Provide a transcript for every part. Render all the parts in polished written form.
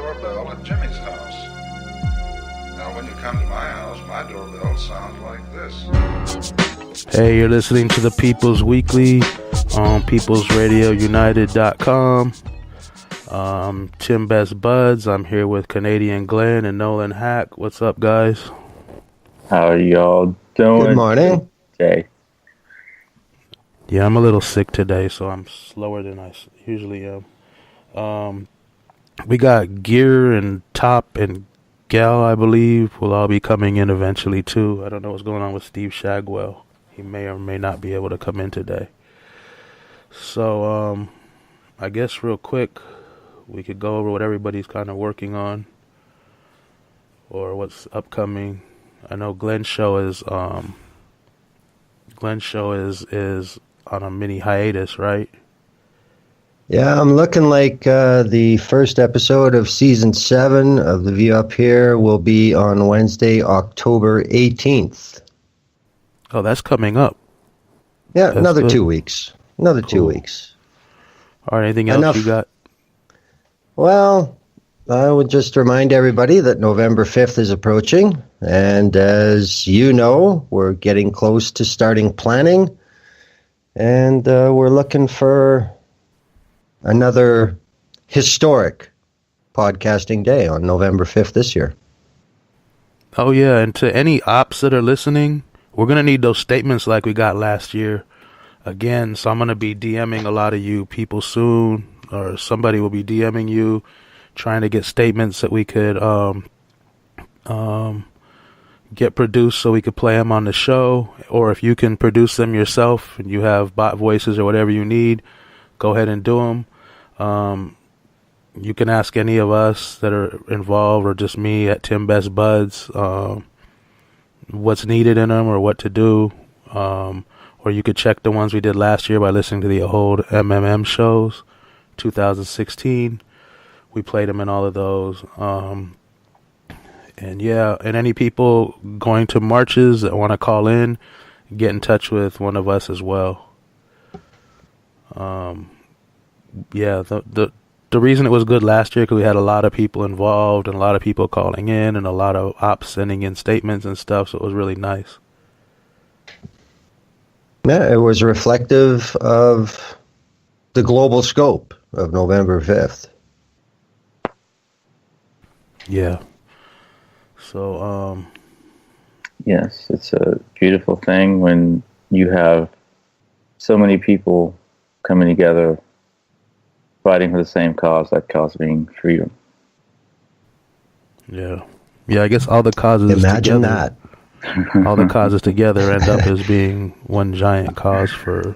doorbell at Jimmy's house. Now, when you come to my house, my doorbell sounds like this. Hey, you're listening to the People's Weekly on peoplesradiounited.com. Tim Best Buds. I'm here with Canadian Glenn and Nolan Hack. What's up, guys? How are y'all doing? Good morning. Okay. Yeah, I'm a little sick today, so I'm slower than I usually am. We got Gear and Top and Gal, I believe, will all be coming in eventually, too. I don't know what's going on with Steve Shagwell. He may or may not be able to come in today. So, I guess real quick, we could go over what everybody's kind of working on or what's upcoming. I know Glenn's show is on a mini hiatus, right? Yeah, I'm looking like the first episode of Season 7 of The View Up Here will be on Wednesday, October 18th. Oh, that's coming up. Yeah, That's another good. 2 weeks. Another 2 weeks. All right, anything else you got? Well, I would just remind everybody that November 5th is approaching. And as you know, we're getting close to starting planning. And we're looking for another historic podcasting day on November 5th this year. Oh, yeah, and to any ops that are listening, we're going to need those statements like we got last year again. So I'm going to be DMing a lot of you people soon, or somebody will be DMing you, trying to get statements that we could get produced so we could play them on the show. Or if you can produce them yourself and you have bot voices or whatever you need, go ahead and do them. You can ask any of us that are involved or just me at Tim Best Buds what's needed in them or what to do. Or you could check the ones we did last year by listening to the old MMM shows, 2016. We played them in all of those. And yeah, and any people going to marches that want to call in, get in touch with one of us as well. Yeah, the reason it was good last year because we had a lot of people involved and a lot of people calling in and a lot of ops sending in statements and stuff, so it was really nice. Yeah, it was reflective of the global scope of November 5th. Yeah. So, Yes, it's a beautiful thing when you have so many people coming together fighting for the same cause, that cause being freedom. yeah. Yeah, I guess all the causes Imagine together, that. all the causes together end up as being one giant cause for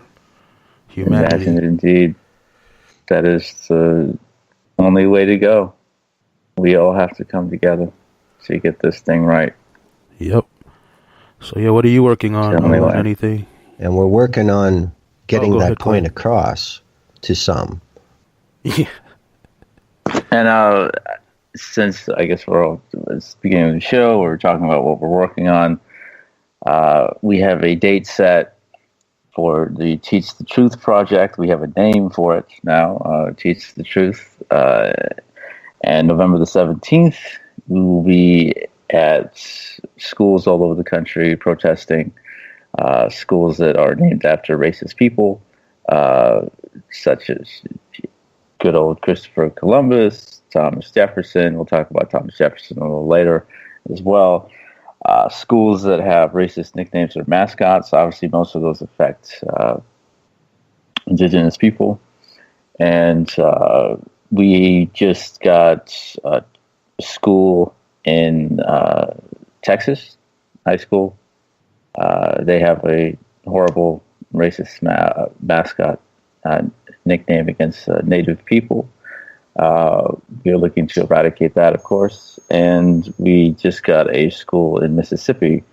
humanity. Imagine it indeed. That is the only way to go. We all have to come together to get this thing right. Yep. So, yeah, what are you working on? Tell me why. Anything? And we're working on getting go that ahead, point Glenn. across to some. Yeah. And since I guess it's the beginning of the show, we're talking about what we're working on. We have a date set for the Teach the Truth project. We have a name for it now, Teach the Truth. And November the 17th, we will be at schools all over the country protesting, schools that are named after racist people, such as good old Christopher Columbus, Thomas Jefferson. We'll talk about Thomas Jefferson a little later as well. Schools that have racist nicknames or mascots. Obviously, most of those affect indigenous people. And we just got a school in Texas, high school. They have a horrible racist mascot nickname against Native people. We're looking to eradicate that, of course. And we just got a school in Mississippi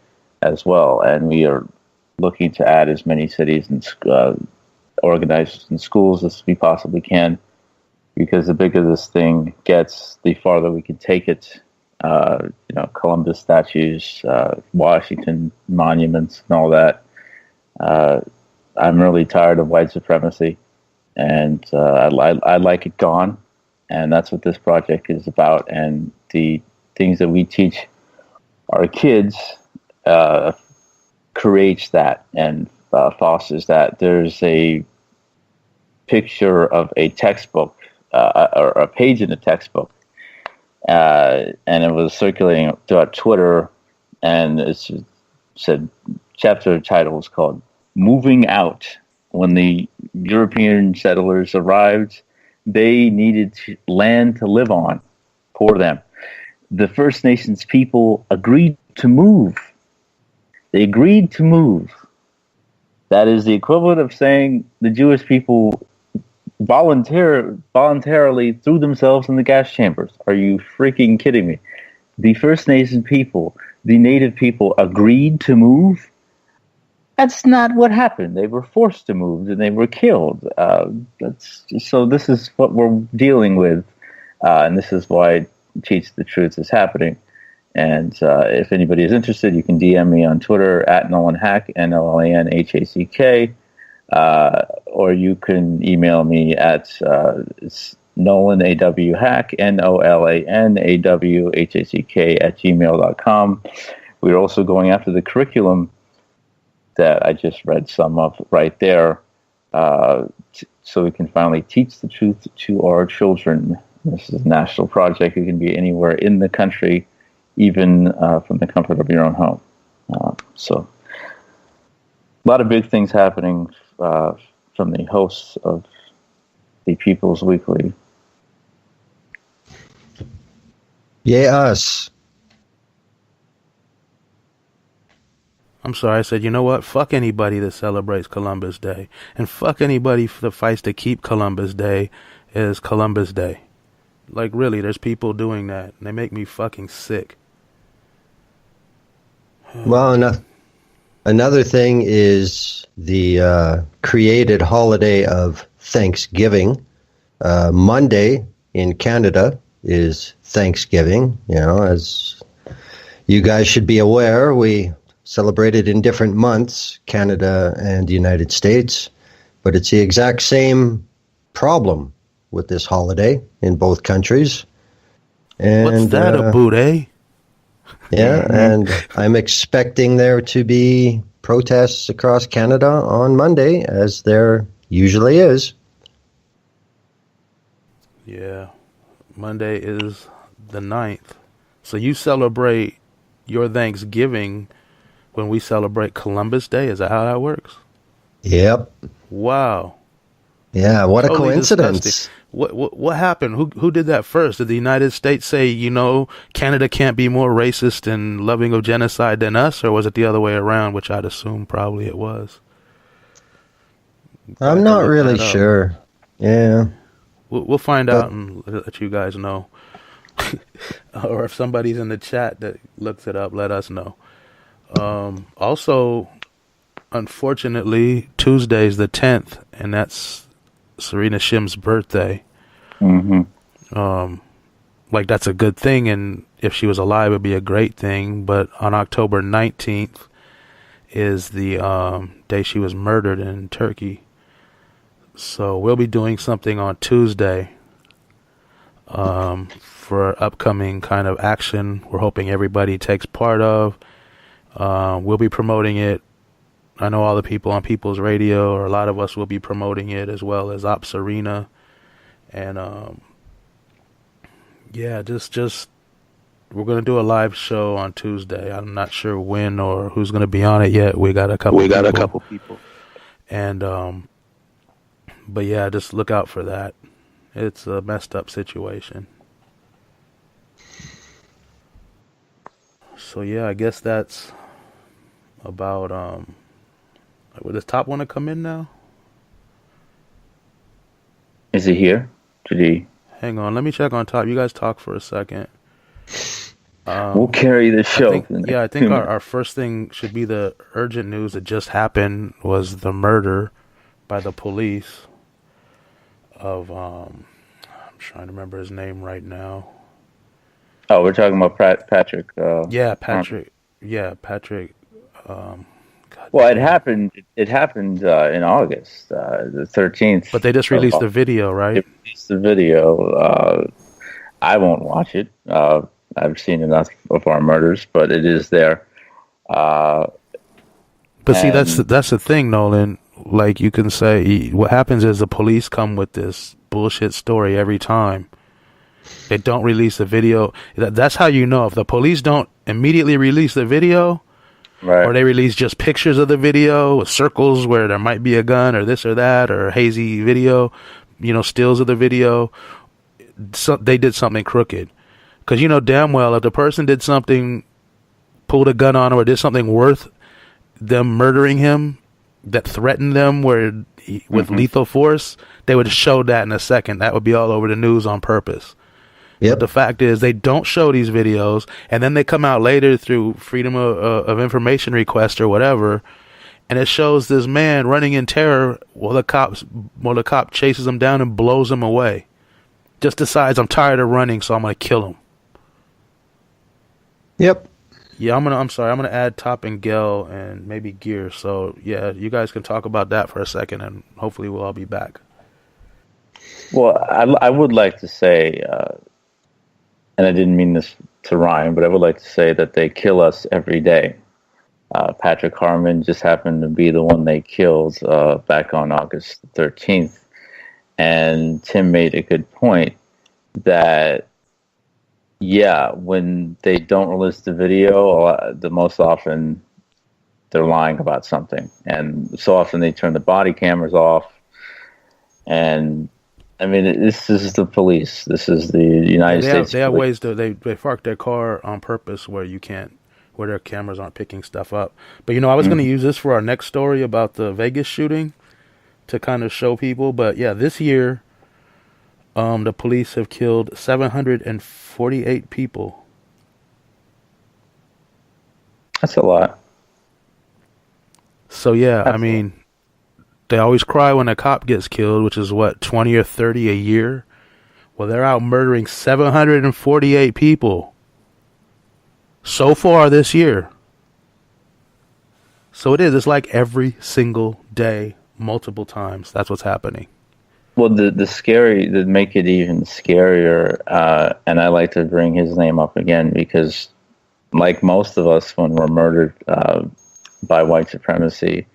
as well. And we are looking to add as many cities and organized in schools as we possibly can. Because the bigger this thing gets, the farther we can take it. Columbus statues, Washington monuments, and all that. I'm really tired of white supremacy, and I like it gone. And that's what this project is about. And the things that we teach our kids creates that and fosters that. There's a picture of a textbook or a page in a textbook, and it was circulating throughout Twitter, and it said, chapter title was called "Moving Out." When the European settlers arrived, they needed land to live on for them. The First Nations people agreed to move. They agreed to move. That is the equivalent of saying the Jewish people voluntarily threw themselves in the gas chambers. Are you freaking kidding me? The First Nation people, the Native people, agreed to move? That's not what happened. They were forced to move and they were killed. So this is what we're dealing with, and this is why Teach the Truth is happening. And if anybody is interested, you can DM me on Twitter at Nolan Hack, NOLANHACK, or you can email me at NolanAWHack, NOLANAWHACK @gmail.com. We're also going after the curriculum that I just read some of right there, so we can finally teach the truth to our children. This is a national project. It can be anywhere in the country, even from the comfort of your own home. So a lot of big things happening from the hosts of the People's Weekly. Yay, us. I'm sorry, I said, you know what? Fuck anybody that celebrates Columbus Day. And fuck anybody that fights to keep Columbus Day as Columbus Day. Like, really, there's people doing that. And they make me fucking sick. Well, another thing is the created holiday of Thanksgiving. Monday in Canada is Thanksgiving. You know, as you guys should be aware, we celebrate it in different months, Canada and the United States, but it's the exact same problem with this holiday in both countries. And, what's that about, eh? Yeah, and I'm expecting there to be protests across Canada on Monday, as there usually is. Yeah, Monday is the 9th. So you celebrate your Thanksgiving when we celebrate Columbus Day? Is that how that works? Yep. Wow. Yeah, what totally a coincidence. Disgusting. What happened? Who did that first? Did the United States say, you know, Canada can't be more racist and loving of genocide than us, or was it the other way around, which I'd assume probably it was? I'm not really sure. Yeah. We'll find out and let you guys know. Or if somebody's in the chat that looks it up, let us know. Also, unfortunately, Tuesday's the 10th, and that's Serena Shim's birthday. Mm-hmm. Like, that's a good thing, and if she was alive, it'd be a great thing. But on October 19th is the day she was murdered in Turkey. So we'll be doing something on Tuesday for upcoming kind of action we're hoping everybody takes part of. We'll be promoting it. I know all the people on People's Radio, or a lot of us will be promoting it, as well as Ops Arena. And yeah, just we're going to do a live show on Tuesday. I'm not sure when or who's going to be on it yet. We got a couple people. And but yeah, just look out for that. It's a messed up situation. So yeah, I guess that's about would the top want to come in now? Is he here? Did he? Hang on, let me check on top. You guys talk for a second. We'll carry the show. I think our first thing should be the urgent news that just happened was the murder by the police of I'm trying to remember his name right now. Oh, we're talking about Patrick. Patrick. Yeah, Patrick. God Well, it happened. It happened in August, the 13th. But they just released the video, right? They released the video. I won't watch it. I've seen enough of our murders, but it is there. But see, that's the thing, Nolan. Like, you can say, what happens is the police come with this bullshit story every time. They don't release the video. That's how you know. If the police don't immediately release the video, right, or they release just pictures of the video with circles where there might be a gun or this or that, or hazy video, stills of the video, so they did something crooked. Because you know damn well if the person did something, pulled a gun on him, or did something worth them murdering him, that threatened them with lethal force, they would show that in a second. That would be all over the news on purpose. Yep. But the fact is, they don't show these videos, and then they come out later through freedom of information request or whatever, and it shows this man running in terror while the cop chases him down and blows him away. Just decides, I'm tired of running, so I'm gonna kill him. Yep. Yeah, I'm gonna add Top and Gel and maybe Gear. So yeah, you guys can talk about that for a second, and hopefully we'll all be back. Well, I would like to say, and I didn't mean this to rhyme, but I would like to say that they kill us every day. Patrick Harmon just happened to be the one they killed back on August 13th. And Tim made a good point that, yeah, when they don't release the video, the most often they're lying about something. And so often they turn the body cameras off. And I mean, this is the police. This is the United States. They have ways to they park their car on purpose where their cameras aren't picking stuff up. But I was going to use this for our next story about the Vegas shooting to kind of show people. But yeah, this year, the police have killed 748 people. That's a lot. So yeah, I mean, they always cry when a cop gets killed, which is 20 or 30 a year. Well, they're out murdering 748 people so far this year. So it's like every single day, multiple times. That's what's happening. Well, to make it even scarier, and I like to bring his name up again because, like most of us, when we're murdered by white supremacy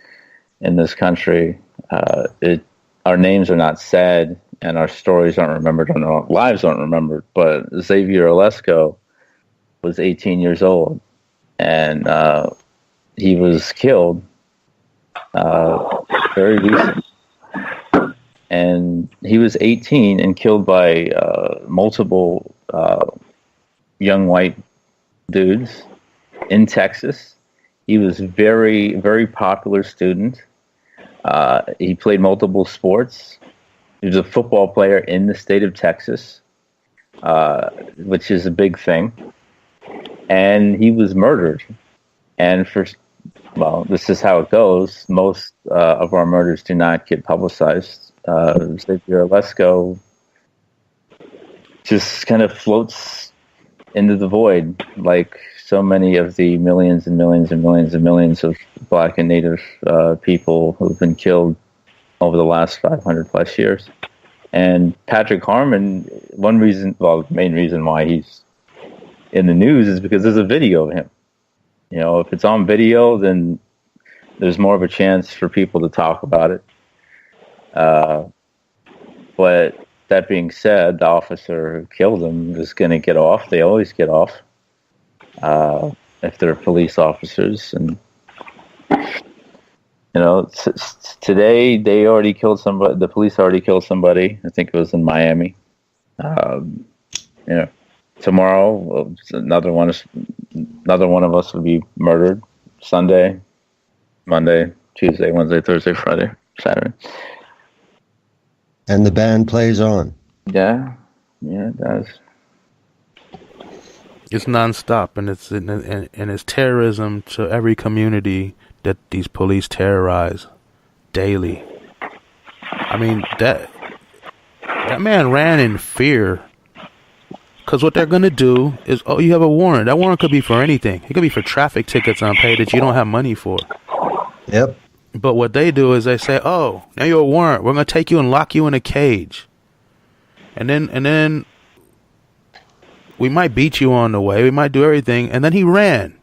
in this country, our names are not said and our stories aren't remembered and our lives aren't remembered. But Xavier Olesko was 18 years old, and he was killed very recently. And he was 18 and killed by multiple young white dudes in Texas. He was a very, very popular student. He played multiple sports. He was a football player in the state of Texas, which is a big thing. And he was murdered. And this is how it goes. Most of our murders do not get publicized. Xavier Olesko just kind of floats into the void like so many of the millions and millions and millions and millions of Black and Native people who've been killed over the last 500 plus years. And Patrick Harmon, the main reason why he's in the news is because there's a video of him. If it's on video, then there's more of a chance for people to talk about it. But that being said, the officer who killed him is going to get off. They always get off if they're police officers. And today they already killed somebody. The police already killed somebody. I think it was in Miami. Tomorrow another one of us will be murdered. Sunday, Monday, Tuesday, Wednesday, Thursday, Friday, Saturday. And the band plays on. Yeah, it does. It's nonstop, and it's terrorism to every community that these police terrorize daily. I mean, that man ran in fear. Because what they're going to do is, you have a warrant. That warrant could be for anything. It could be for traffic tickets unpaid that you don't have money for. Yep. But what they do is they say, "Oh, now you're a warrant. We're gonna take you and lock you in a cage, and then we might beat you on the way. We might do everything." And then he ran.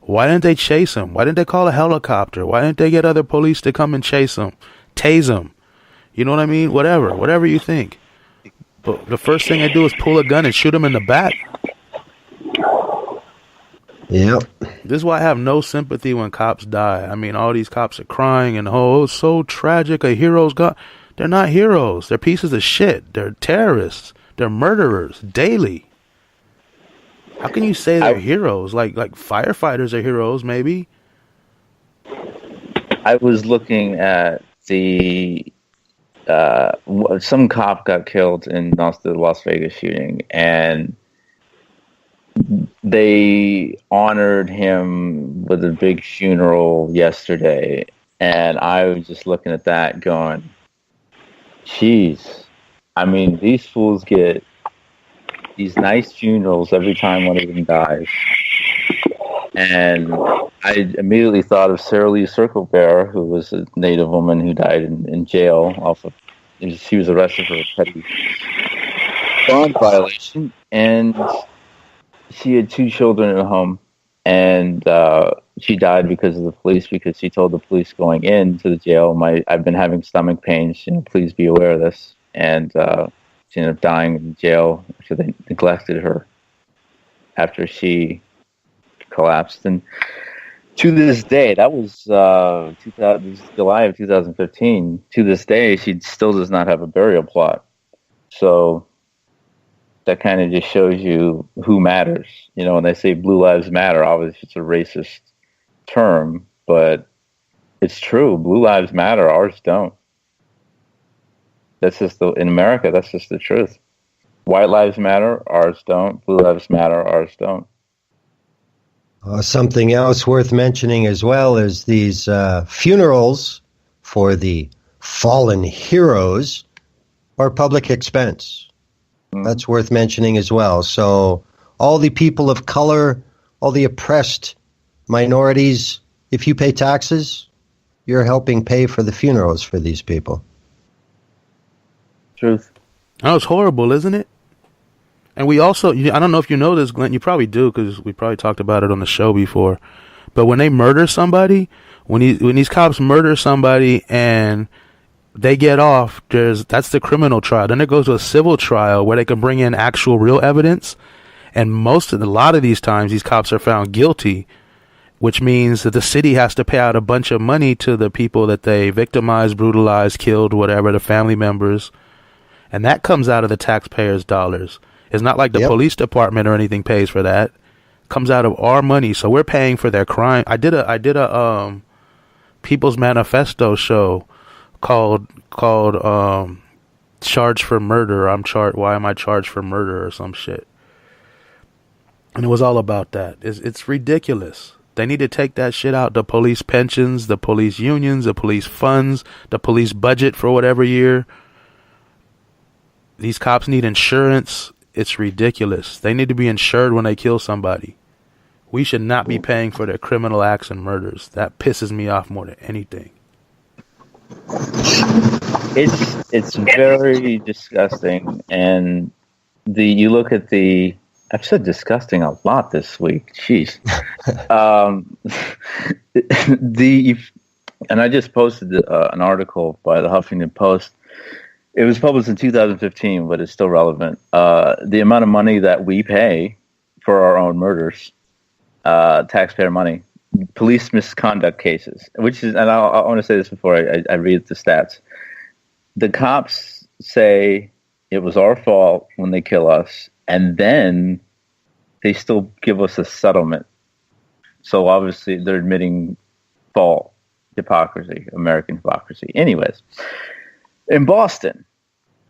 Why didn't they chase him? Why didn't they call a helicopter? Why didn't they get other police to come and chase him, tase him? You know what I mean? Whatever you think. But the first thing they do is pull a gun and shoot him in the back. Yep. This is why I have no sympathy when cops die. I mean, all these cops are crying and, oh, it's so tragic. A hero's gone. They're not heroes. They're pieces of shit. They're terrorists. They're murderers daily. How can you say they're heroes? Like firefighters are heroes, maybe. I was looking at the some cop got killed in the Las Vegas shooting, and they honored him with a big funeral yesterday. And I was just looking at that going, geez, I mean, these fools get these nice funerals every time one of them dies. And I immediately thought of Sarah Lee Circle Bearer, who was a Native woman who died in jail she was arrested for a petty bond violation, and she had 2 children at home, and she died because of the police, because she told the police going into the jail, I've been having stomach pains, please be aware of this. And she ended up dying in jail after they neglected her after she collapsed. And to this day, that was July of 2015. To this day, she still does not have a burial plot. So that kind of just shows you who matters. When they say Blue Lives Matter, obviously it's a racist term, but it's true. Blue Lives Matter, ours don't. That's just in America, that's just the truth. White lives matter, ours don't. Blue lives matter, ours don't. Something else worth mentioning as well is these funerals for the fallen heroes are public expense. That's worth mentioning as well. So all the people of color, all the oppressed minorities, if you pay taxes, you're helping pay for the funerals for these people. Truth. That was horrible, isn't it? And we also, I don't know if you know this, Glenn, you probably do, because we probably talked about it on the show before, but when they murder somebody, when these cops murder somebody and they get off, that's the criminal trial. Then it goes to a civil trial where they can bring in actual real evidence, and a lot of these times these cops are found guilty, which means that the city has to pay out a bunch of money to the people that they victimized, brutalized, killed, whatever, the family members, and that comes out of the taxpayers' dollars. It's not like the police department or anything pays for that. It comes out of our money, so we're paying for their crime. I did a People's Manifesto show called Charged for Murder. Why am I charged for murder or some shit? And it was all about that. It's ridiculous. They need to take that shit out. The police pensions, the police unions, the police funds, the police budget for whatever year. These cops need insurance. It's ridiculous. They need to be insured when they kill somebody. We should not be paying for their criminal acts and murders. That pisses me off more than anything. It's very disgusting, and you look at I've said disgusting a lot this week. Jeez. And I just posted an article by the Huffington Post. It was published in 2015, but it's still relevant. The amount of money that we pay for our own murders, taxpayer money, police misconduct cases, which is, and I want to say this before I read the stats. The cops say it was our fault when they kill us, and then they still give us a settlement. So obviously they're admitting fault, hypocrisy, American hypocrisy. Anyways. In Boston,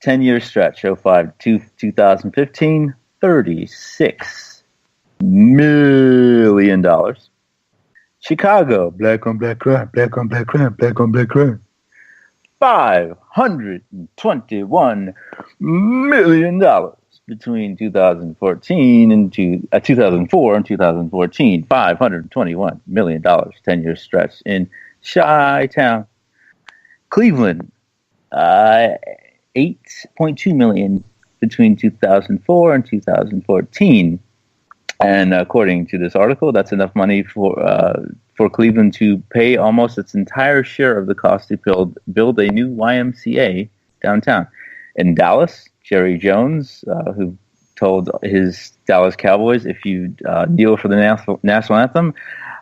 10-year stretch, 05 to 2015, $36 million. Chicago, black on black crime, black on black crime, black on black crime. $521 million between 2014 and 2004 and 2014. $521 million, 10-year stretch in Chi-town. Cleveland, 8.2 million between 2004 and 2014. And according to this article, that's enough money for Cleveland to pay almost its entire share of the cost to build a new YMCA downtown. In Dallas, Jerry Jones, who told his Dallas Cowboys, if you kneel for the national anthem,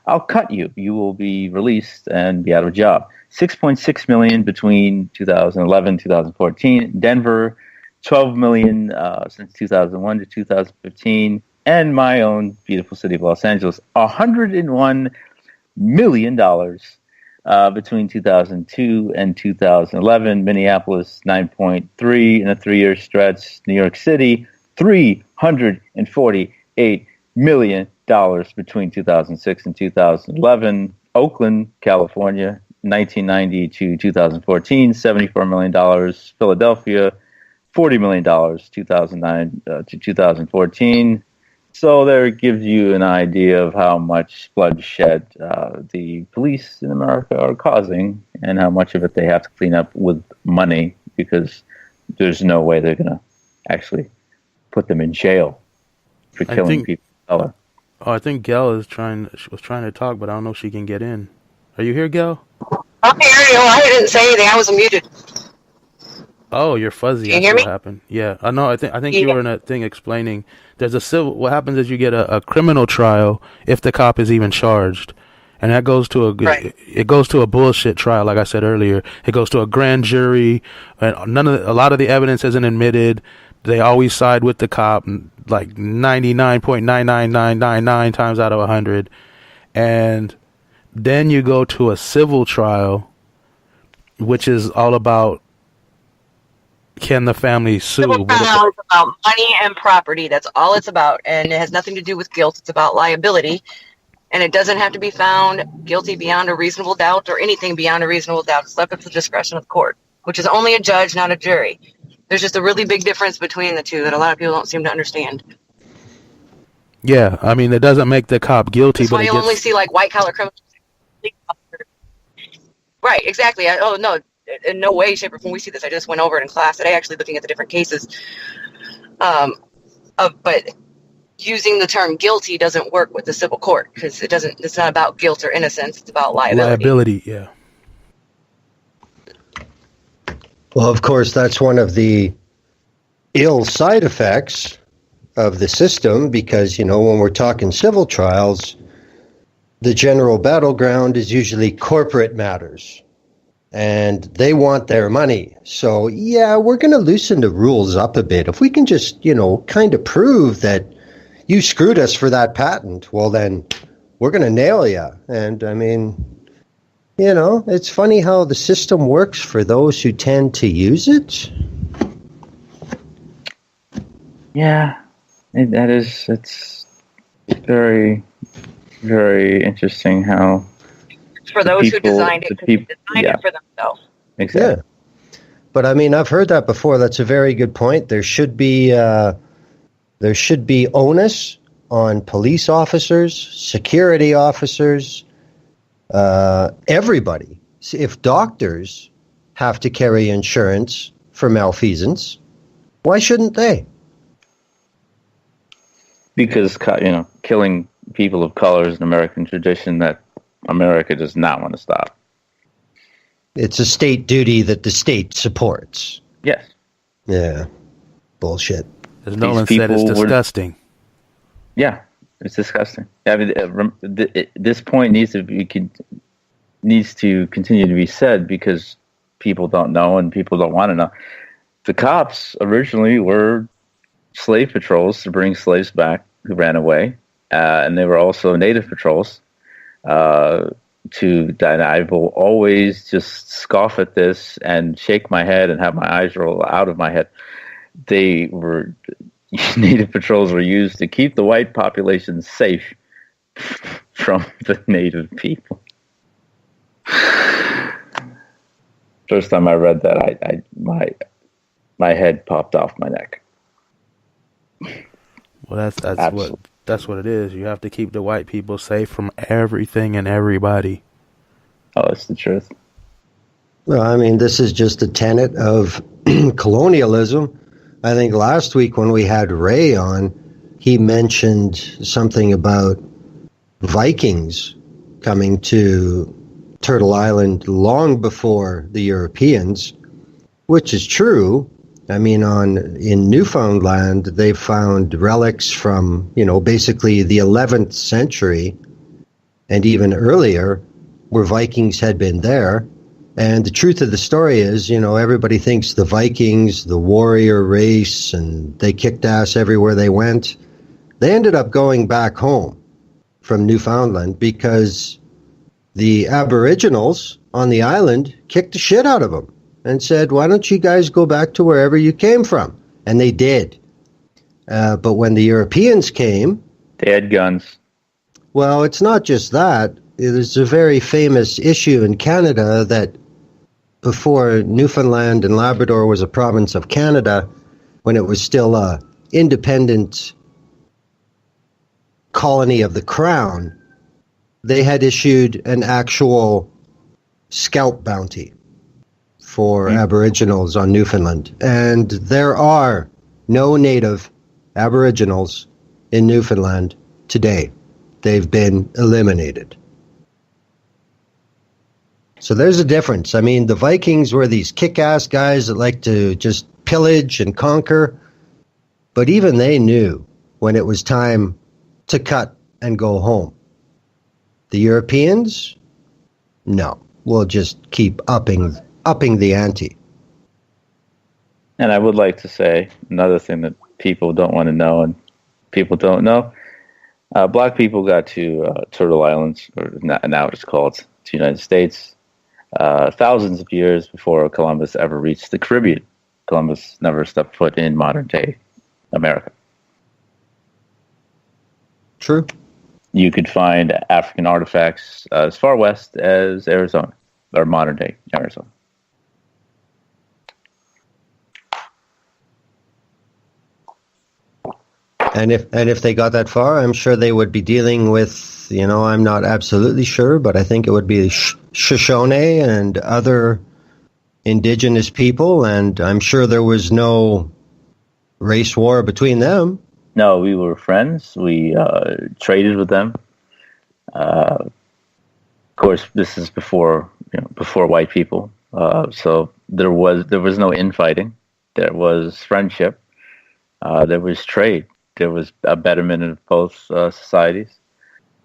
I'll cut you. You will be released and be out of a job. 6.6 million between 2011 2014. Denver, 12 million since 2001 to 2015. And my own beautiful city of Los Angeles, $101 million between 2002 and 2011. Minneapolis, 9.3 in a 3-year stretch. New York City, $348 million between 2006 and 2011. Oakland, California, 1990 to 2014, $74 million. Philadelphia, $40 million, 2009 to 2014. So there gives you an idea of how much bloodshed the police in America are causing and how much of it they have to clean up with money, because there's no way they're going to actually put them in jail for killing people of color. Oh, I think Gail was trying to talk, but I don't know if she can get in. Are you here, Gail? I'm here. I didn't say anything. I was muted. Oh, you're fuzzy. Can you hear me? What happened? Yeah, I know. I think you were in a thing explaining. There's a civil. What happens is you get a criminal trial if the cop is even charged, and that goes to it goes to a bullshit trial. Like I said earlier, it goes to a grand jury, and a lot of the evidence isn't admitted. They always side with the cop, like 99.99999 times out of 100, and then you go to a civil trial, which is all about, can the family sue? Civil trial is about money and property. That's all it's about. And it has nothing to do with guilt. It's about liability. And it doesn't have to be found guilty beyond a reasonable doubt or anything beyond a reasonable doubt. It's left up to the discretion of the court, which is only a judge, not a jury. There's just a really big difference between the two that a lot of people don't seem to understand. Yeah, I mean, it doesn't make the cop guilty. That's why you only see like white collar criminals. Right, exactly. No. In no way, shape, or form we see this. I just went over it in class today, actually looking at the different cases. But using the term guilty doesn't work with the civil court, because it's not about guilt or innocence. It's about liability. Yeah. Well, of course, that's one of the ill side effects of the system, because, when we're talking civil trials, the general battleground is usually corporate matters. And they want their money. So, yeah, we're going to loosen the rules up a bit. If we can just, kind of prove that you screwed us for that patent, well, then we're going to nail you. And, I mean, it's funny how the system works for those who tend to use it. Yeah, it's very, very interesting how... For those who designed it, because they designed it for themselves. Exactly. Yeah. But I mean, I've heard that before. That's a very good point. There should be onus on police officers, security officers, everybody. If doctors have to carry insurance for malfeasance, why shouldn't they? Because killing people of color is an American tradition that America does not want to stop. It's a state duty that the state supports. Yes. Yeah. Bullshit. As Nolan said, it's disgusting. Yeah, it's disgusting. I mean, this point needs to continue to be said, because people don't know and people don't want to know. The cops originally were slave patrols to bring slaves back who ran away, and they were also native patrols. I will always just scoff at this and shake my head and have my eyes roll out of my head. Native patrols were used to keep the white population safe from the native people. First time I read that, my head popped off my neck. Well, that's what it is. You have to keep the white people safe from everything and everybody. Oh, it's the truth. Well, I mean, this is just a tenet of colonialism. I think last week when we had Ray on, he mentioned something about Vikings coming to Turtle Island long before the Europeans, which is true. I mean, in Newfoundland, they found relics from, basically the 11th century and even earlier, where Vikings had been there. And the truth of the story is, everybody thinks the Vikings, the warrior race, and they kicked ass everywhere they went. They ended up going back home from Newfoundland because the Aboriginals on the island kicked the shit out of them and said, why don't you guys go back to wherever you came from? And they did. But when the Europeans came... They had guns. Well, it's not just that. There's a very famous issue in Canada that before Newfoundland and Labrador was a province of Canada, when it was still a independent colony of the Crown, they had issued an actual scalp bounty for Aboriginals on Newfoundland. And there are no native Aboriginals in Newfoundland today. They've been eliminated. So there's a difference. I mean, the Vikings were these kick-ass guys that like to just pillage and conquer, but even they knew when it was time to cut and go home. The Europeans, no, we'll just keep upping the ante. And I would like to say another thing that people don't want to know and people don't know. Black people got to Turtle Islands, or now it's called the United States, thousands of years before Columbus ever reached the Caribbean. Columbus never stepped foot in modern-day America. True. You could find African artifacts as far west as Arizona, or modern-day Arizona. And if they got that far, I'm sure they would be dealing with, I'm not absolutely sure, but I think it would be Shoshone and other indigenous people, and I'm sure there was no race war between them. No, we were friends. We traded with them. Of course, this is before white people. So there was no infighting. There was friendship. There was trade. There was a betterment of both societies.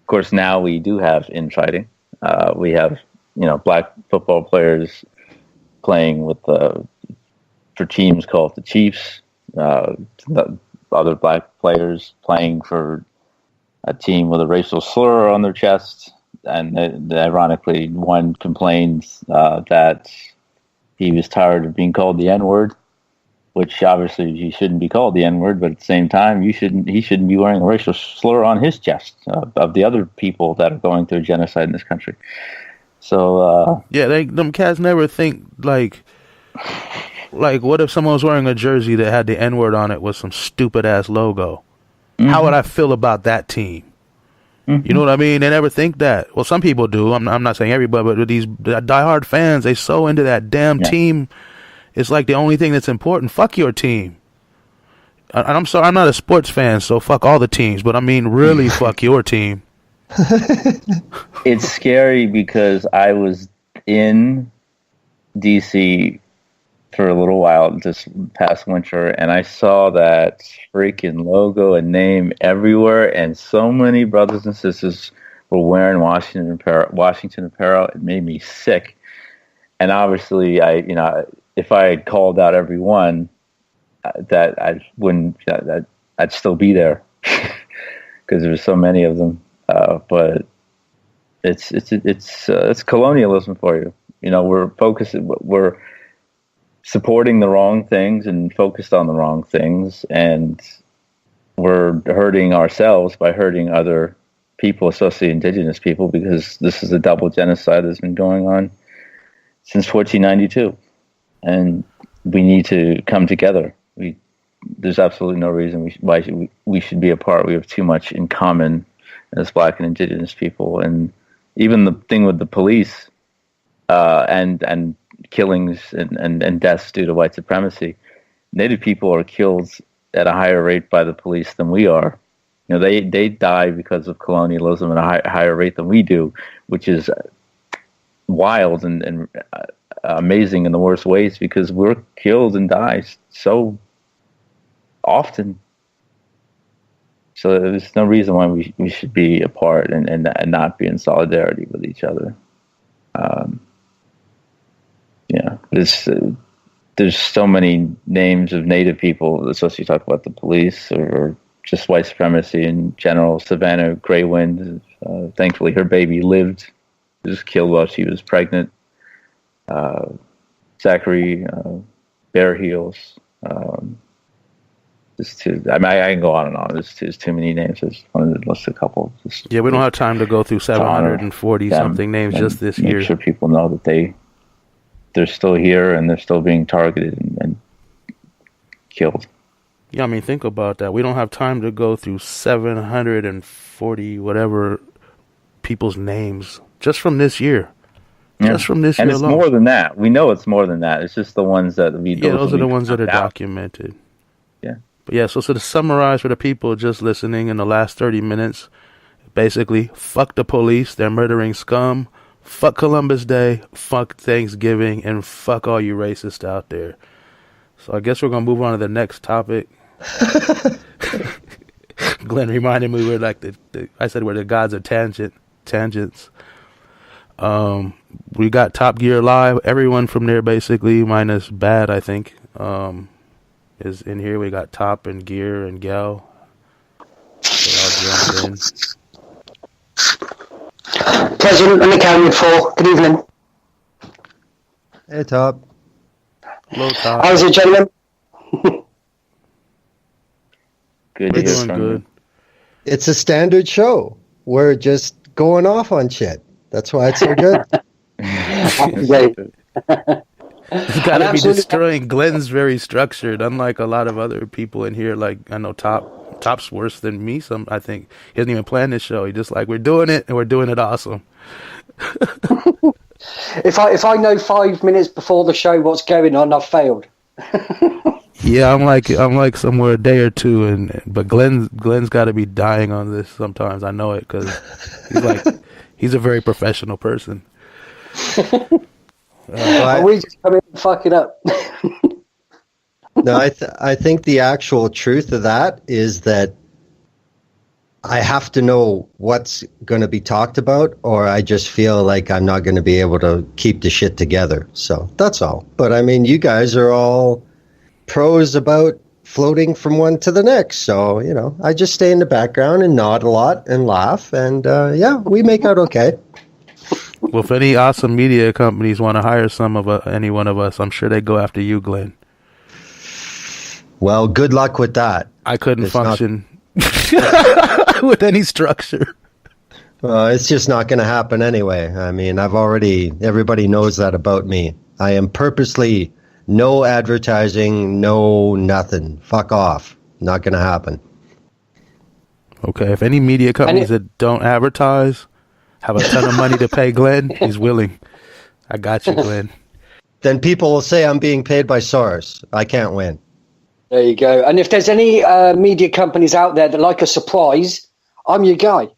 Of course, now we do have infighting. We have, black football players playing with for teams called the Chiefs. Other black players playing for a team with a racial slur on their chest. And ironically, one complained that he was tired of being called the N-word, which obviously he shouldn't be called the N-word, but at the same time, he shouldn't be wearing a racial slur on his chest of the other people that are going through genocide in this country. So them cats never think like what if someone was wearing a jersey that had the N-word on it with some stupid ass logo? Mm-hmm. How would I feel about that team? Mm-hmm. You know what I mean? They never think that. Well, some people do. I'm not saying everybody, but these diehard fans, they so into that damn team. It's like the only thing that's important. Fuck your team. And I'm sorry, I'm not a sports fan, so fuck all the teams. But I mean, really, fuck your team. It's scary because I was in D.C. for a little while this past winter, and I saw that freaking logo and name everywhere, and so many brothers and sisters were wearing Washington apparel. It made me sick. And obviously, if I had called out every one, that I wouldn't, I'd still be there because there's so many of them. But it's colonialism for you. We're supporting the wrong things and focused on the wrong things, and we're hurting ourselves by hurting other people, especially indigenous people, because this is a double genocide that's been going on since 1492. And we need to come together. There's absolutely no reason why we should be apart. We have too much in common as black and indigenous people. And even the thing with the police, and killings and deaths due to white supremacy. Native people are killed at a higher rate by the police than we are. You know, they die because of colonialism at a higher rate than we do, which is wild and amazing in the worst ways, because we're killed and die so often. So there's no reason why we should be apart and not be in solidarity with each other. There's so many names of Native people, especially you talk about the police or just white supremacy in general. Savannah Greywind, thankfully her baby lived, was killed while she was pregnant. Zachary Bare Heels. I can go on and on. There's too many names. I just wanted to list a couple. We don't have time to go through 740 something names just this year. Make sure people know that they're still here and they're still being targeted and killed. Yeah, I mean, think about that. We don't have time to go through 740 whatever people's names just from this year. Yeah. Just from this year alone. And it's more than that. We know it's more than that. It's just the ones that we... Yeah, those are the ones that are documented. Yeah. But yeah, so to summarize for the people just listening in the last 30 minutes, basically, fuck the police, they're murdering scum, fuck Columbus Day, fuck Thanksgiving, and fuck all you racists out there. So I guess we're going to move on to the next topic. Glenn reminded me we're like I said we're the gods of tangents. We got Top Gear Live. Everyone from there basically, minus Bad, I think, is in here. We got Top and Gear and Gal. They all jumped in. President unaccounted for. Good evening. Hey, Top. Hello, Top. How's it, gentlemen? Good. We're doing good. It's a standard show. We're just going off on shit. That's why it's so good. It's got to be destroying. Glenn's very structured, unlike a lot of other people in here. Like, I know Top's worse than me. I think he doesn't even plan this show. He just like, we're doing it and we're doing it awesome. If I know 5 minutes before the show what's going on, I've failed. Yeah, I'm like somewhere a day or two, but Glenn's got to be dying on this sometimes. I know it because he's a very professional person. We just come in and fuck it up. No, I think the actual truth of that is that I have to know what's going to be talked about, or I just feel like I'm not going to be able to keep the shit together. So that's all. But I mean, you guys are all pros about floating from one to the next. So, I just stay in the background and nod a lot and laugh. And we make out okay. Well, if any awesome media companies want to hire any one of us, I'm sure they'd go after you, Glenn. Well, good luck with that. I couldn't function with any structure. It's just not going to happen anyway. I mean, everybody knows that about me. I am purposely no advertising, no nothing. Fuck off. Not going to happen. Okay, if any media companies that don't advertise have a ton of money to pay Glenn, he's willing. I got you, Glenn. Then people will say I'm being paid by Soros. I can't win. There you go. And if there's any media companies out there that like a surprise, I'm your guy.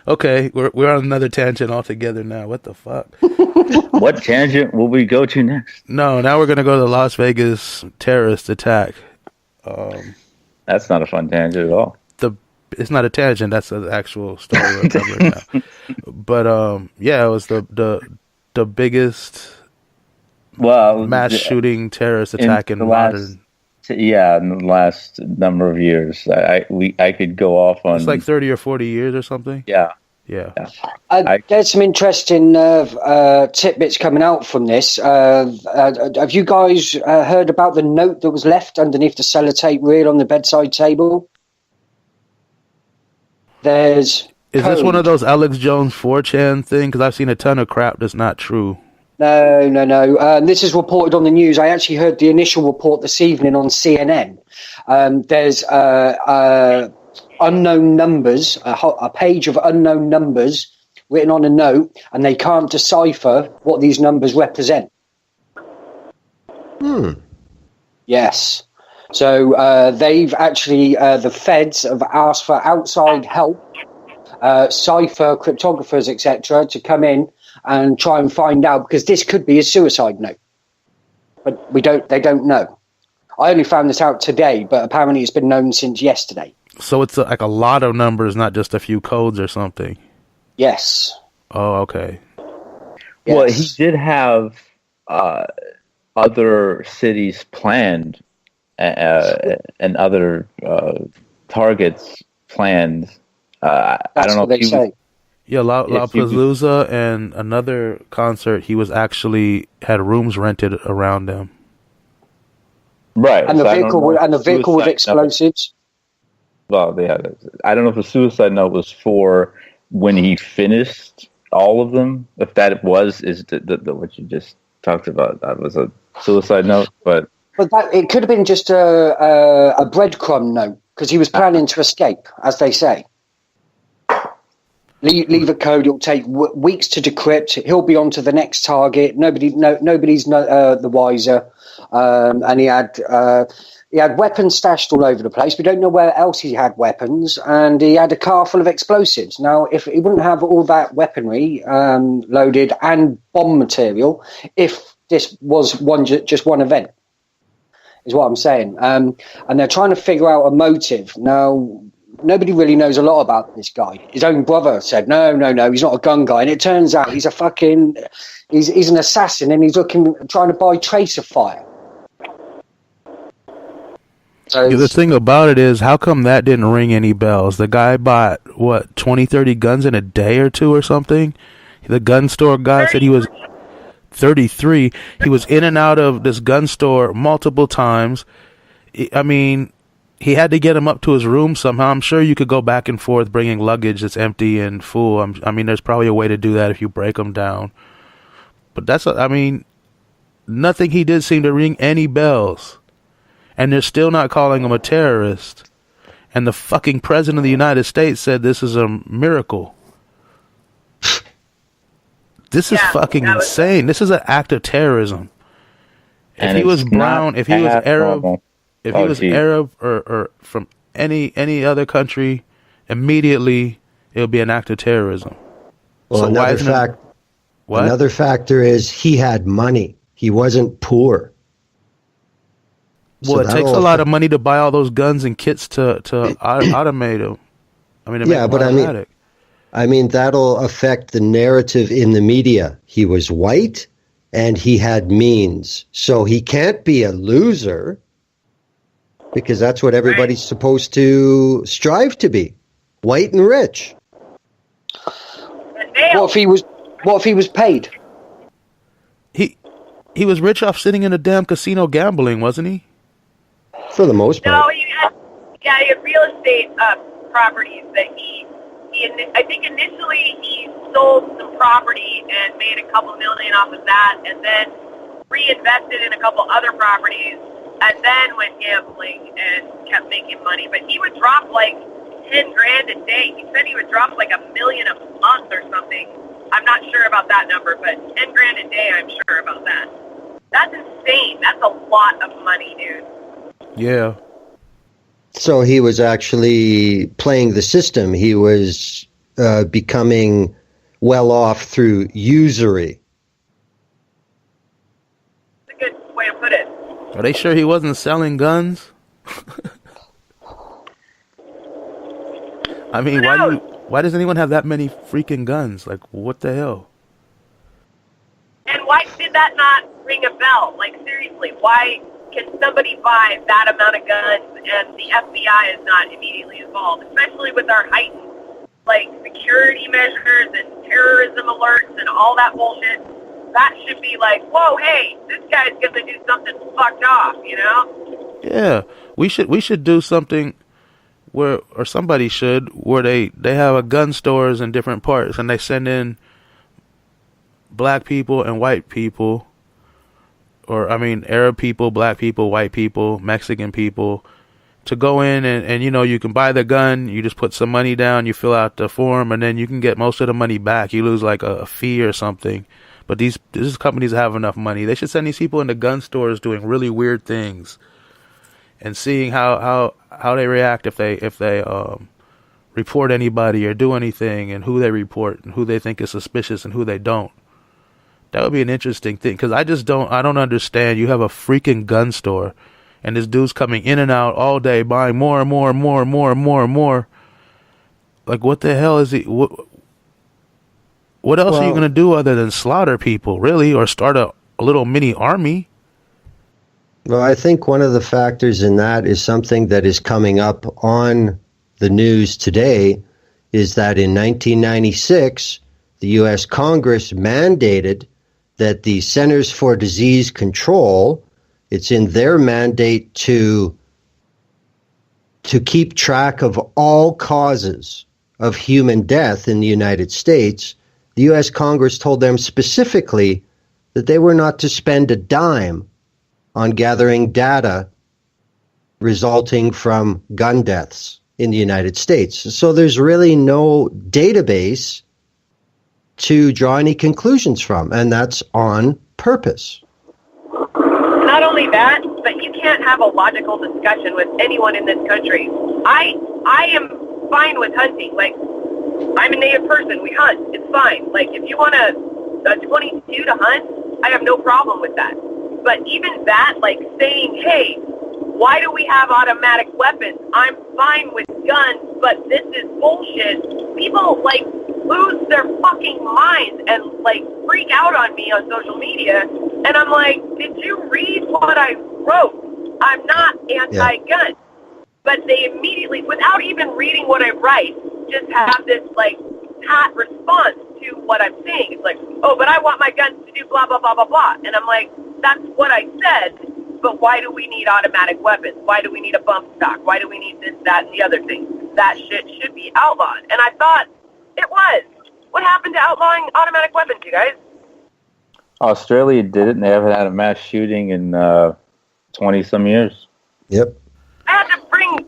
Okay, we're on another tangent altogether now. What the fuck? What tangent will we go to next? No, now we're going to go to the Las Vegas terrorist attack. That's not a fun tangent at all. It's not a tangent. That's an actual story we're covering now. But it was the biggest mass shooting terrorist attack in modern. In the last number of years, I could go off on. It's like 30 or 40 years or something. Yeah. There's some interesting tidbits coming out from this. Have you guys heard about the note that was left underneath the sellotape reel on the bedside table? Is this one of those Alex Jones 4chan thing? Because I've seen a ton of crap that's not true. No. This is reported on the news. I actually heard the initial report this evening on CNN. There's unknown numbers, a page of unknown numbers written on a note, and they can't decipher what these numbers represent. Yes. So they've actually, the feds have asked for outside help, cipher, cryptographers, etc., to come in and try and find out, because this could be a suicide note. But they don't know. I only found this out today, but apparently it's been known since yesterday. So it's like a lot of numbers, not just a few codes or something. Yes. Oh, okay. Yes. Well, he did have other cities planned and other targets planned. I don't know what they say. Yeah, Lollapalooza and another concert, he was actually had rooms rented around them. Right. And so the vehicle with explosives. Well, yeah, I don't know if the suicide note was for when he finished all of them. If that is the what you just talked about, that was a suicide note. But it could have been just a breadcrumb note, because he was planning to escape, as they say. Leave a code. It'll take weeks to decrypt. He'll be on to the next target. Nobody's the wiser. And he had weapons stashed all over the place. We don't know where else he had weapons, and he had a car full of explosives. Now, if he wouldn't have all that weaponry loaded and bomb material, if this was just one event, is what I'm saying. And they're trying to figure out a motive. Now, nobody really knows a lot about this guy. His own brother said, no, he's not a gun guy. And it turns out he's he's an assassin, and he's trying to buy tracer fire. So the thing about it is, how come that didn't ring any bells? The guy bought, 20, 30 guns in a day or two or something? The gun store guy said he was 33. He was in and out of this gun store multiple times. I mean, he had to get him up to his room somehow. I'm sure you could go back and forth bringing luggage that's empty and full. I mean, there's probably a way to do that if you break them down. But nothing he did seemed to ring any bells. And they're still not calling him a terrorist. And the fucking president of the United States said this is a miracle. This is fucking insane. This is an act of terrorism. If he was brown, if he was Arab, Arab or from any other country, immediately it would be an act of terrorism. Well, so another factor is he had money. He wasn't poor. Well, it takes a lot of money to buy all those guns and kits to automate them. I mean, I mean that'll affect the narrative in the media. He was white and he had means, so he can't be a loser, because that's what everybody's supposed to strive to be: white and rich. What if he was paid? He was rich off sitting in a damn casino gambling, wasn't he? For the most part. No, he had real estate properties that he I think initially he sold some property and made a couple million off of that, and then reinvested in a couple other properties, and then went gambling and kept making money. But he would drop like 10 grand a day. He said he would drop like $1 million a month or something. I'm not sure about that number, but 10 grand a day, I'm sure about that. That's insane. That's a lot of money, dude. Yeah. So he was actually playing the system. He was becoming well off through usury. That's a good way to put it. Are they sure he wasn't selling guns? I mean, why does anyone have that many freaking guns? Like, what the hell? And why did that not ring a bell? Like, seriously, why can somebody buy that amount of guns and the FBI is not immediately involved, especially with our heightened, like, security measures and terrorism alerts and all that bullshit? That should be like, whoa, hey, this guy's going to do something fucked off, you know? Yeah, we should do something where, or somebody should, where they have a gun stores in different parts and they send in black people and white people, or I mean Arab people, black people, white people, Mexican people, to go in and you can buy the gun, you just put some money down, you fill out the form, and then you can get most of the money back. You lose like a fee or something. But these companies have enough money. They should send these people into gun stores doing really weird things and seeing how they react if they report anybody or do anything, and who they report and who they think is suspicious and who they don't. That would be an interesting thing, because I don't understand. You have a freaking gun store, and this dude's coming in and out all day buying more and more and more and more and more and more. Like, what the hell is he? What else are you going to do other than slaughter people, really, or start a little mini army? Well, I think one of the factors in that is something that is coming up on the news today, is that in 1996, the U.S. Congress mandated that the Centers for Disease Control, it's in their mandate to keep track of all causes of human death in the United States. The U.S. Congress told them specifically that they were not to spend a dime on gathering data resulting from gun deaths in the United States. So there's really no database to draw any conclusions from, and that's on purpose. Not only that, but you can't have a logical discussion with anyone in this country. I am fine with hunting. Like, I'm a native person. We hunt. It's fine. Like, if you want a 22 to hunt, I have no problem with that. But even that, like saying, hey, why do we have automatic weapons? I'm fine with guns, but this is bullshit. People, like, lose their fucking minds and, like, freak out on me on social media. And I'm like, did you read what I wrote? I'm not anti-gun. But they immediately, without even reading what I write, just have this, like, pat response to what I'm saying. It's like, oh, but I want my guns to do blah, blah, blah, blah, blah. And I'm like, that's what I said, but why do we need automatic weapons? Why do we need a bump stock? Why do we need this, that, and the other thing? That shit should be outlawed. And I thought it was. What happened to outlawing automatic weapons, you guys? Australia did it, and they haven't had a mass shooting in 20-some years. Yep. I had to bring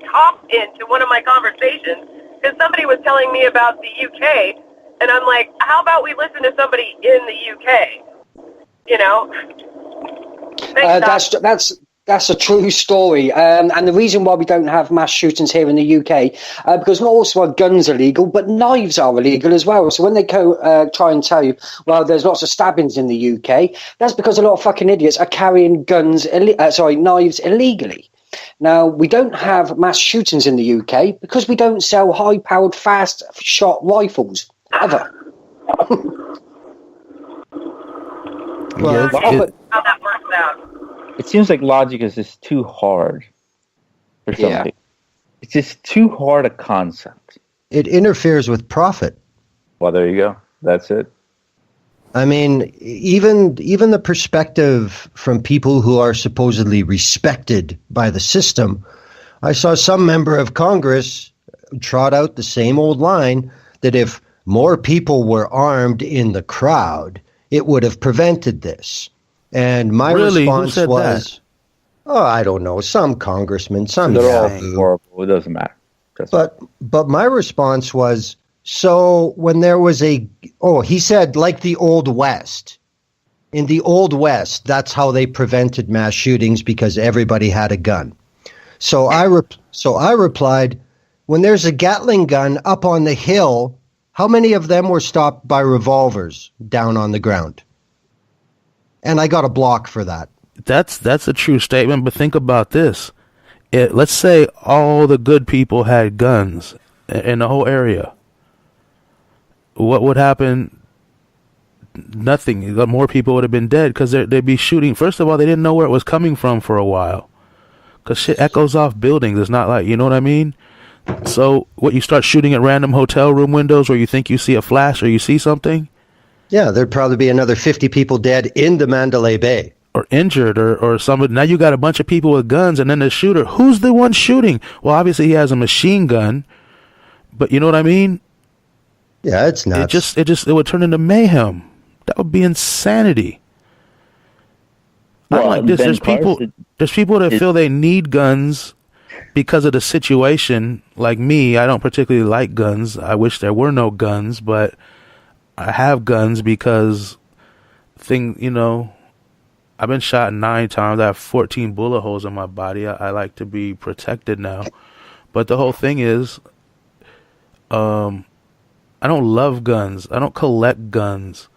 cops into one of my conversations because somebody was telling me about the UK, and I'm like, how about we listen to somebody in the UK? You know? That's a true story. And the reason why we don't have mass shootings here in the UK, because not also are guns illegal, but knives are illegal as well. So when they go try and tell you, well, there's lots of stabbings in the UK, that's because a lot of fucking idiots are carrying knives illegally. Now, we don't have mass shootings in the UK because we don't sell high-powered, fast-shot rifles, ever. Well, how that works out. It seems like logic is just too hard for something. Yeah. It's just too hard a concept. It interferes with profit. Well, there you go. That's it. I mean, even the perspective from people who are supposedly respected by the system, I saw some member of Congress trot out the same old line that if more people were armed in the crowd, it would have prevented this. And my response was, oh, I don't know, some congressman, some they're all horrible. It doesn't matter. But my response was, so when there was he said, like the Old West. In the Old West, that's how they prevented mass shootings, because everybody had a gun. So I replied, when there's a Gatling gun up on the hill, how many of them were stopped by revolvers down on the ground? And I got a block for that. That's a true statement, but think about this. Let's say all the good people had guns in the whole area. What would happen? Nothing. More people would have been dead because they'd be shooting. First of all, they didn't know where it was coming from for a while because shit echoes off buildings. It's not like, you know what I mean? So what, you start shooting at random hotel room windows where you think you see a flash or you see something? Yeah, there'd probably be another 50 people dead in the Mandalay Bay. Or injured or somebody. Now you got a bunch of people with guns and then the shooter. Who's the one shooting? Well, obviously he has a machine gun, but you know what I mean? Yeah, it's nuts. It would turn into mayhem. That would be insanity. Well, like this. There's people that feel they need guns because of the situation, like me, I don't particularly like guns. I wish there were no guns, but I have guns because I've been shot 9 times. I have 14 bullet holes in my body. I like to be protected now. But the whole thing is, I don't love guns. I don't collect guns.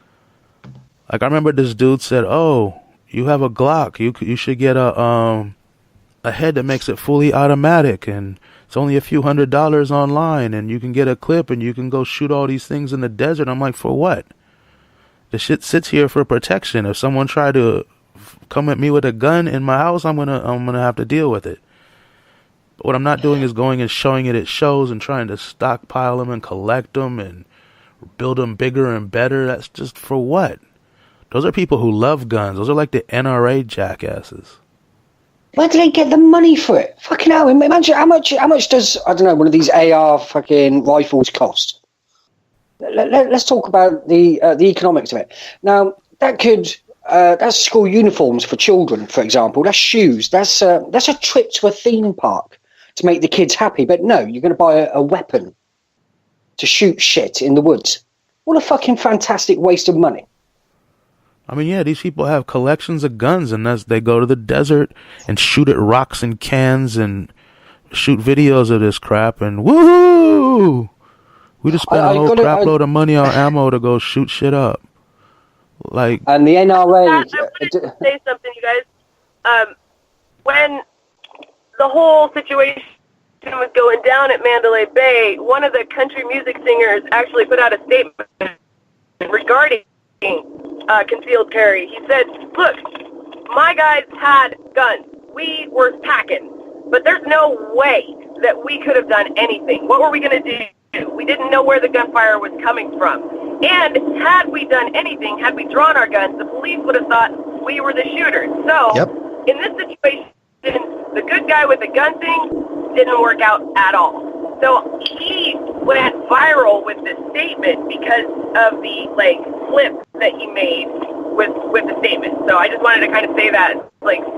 Like, I remember this dude said, "Oh, you have a Glock. You should get a head that makes it fully automatic, and it's only a few $100s online, and you can get a clip, and you can go shoot all these things in the desert." I'm like, for what? The shit sits here for protection. If someone tried to come at me with a gun in my house, I'm gonna have to deal with it. But what I'm not doing is going and showing it at shows and trying to stockpile them and collect them and build them bigger and better. That's just for what? Those are people who love guns. Those are like the NRA jackasses. Where do they get the money for it? Fucking hell! Imagine how much does, I don't know, one of these AR fucking rifles cost? Let's talk about the economics of it. Now, that's school uniforms for children, for example. That's shoes. That's a trip to a theme park to make the kids happy. But no, you're going to buy a weapon to shoot shit in the woods. What a fucking fantastic waste of money. I mean, yeah, these people have collections of guns, and they go to the desert and shoot at rocks and cans and shoot videos of this crap, and woo! We just spent a whole crap load of money on ammo to go shoot shit up. Like, and the NRA. I wanted to say something, you guys. When the whole situation was going down at Mandalay Bay, one of the country music singers actually put out a statement regarding concealed carry. He said, "Look, my guys had guns. We were packing, but there's no way that we could have done anything. What were we going to do? We didn't know where the gunfire was coming from. And had we done anything, had we drawn our guns, the police would have thought we were the shooters." So, in this situation, the good guy with the gun thing didn't work out at all. So he went viral with this statement because of the flip that he made with the statement. So I just wanted to kind of say that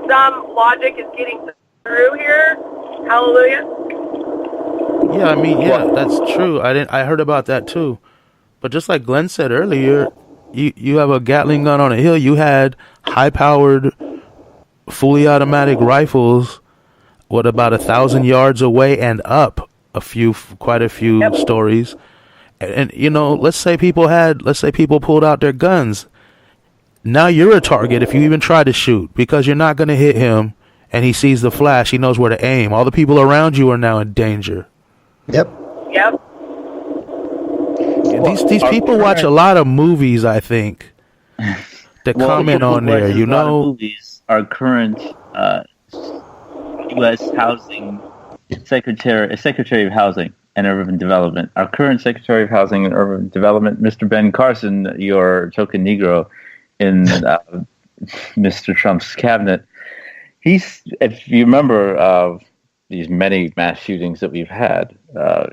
some logic is getting through here. Hallelujah. Yeah, I mean, yeah, that's true. I heard about that too. But just like Glenn said earlier, you have a Gatling gun on a hill. You had high-powered, fully automatic rifles, about 1,000 yards away and up quite a few stories. And let's say people pulled out their guns. Now you're a target if you even try to shoot, because you're not going to hit him, and he sees the flash. He knows where to aim. All the people around you are now in danger. Yep. These people watch a lot of movies, I think, to comment on there. A lot of movies. Our current U.S. Housing Secretary of Housing and Urban Development. Our current Secretary of Housing and Urban Development, Mr. Ben Carson, your token Negro in Mr. Trump's cabinet. If you remember these many mass shootings that we've had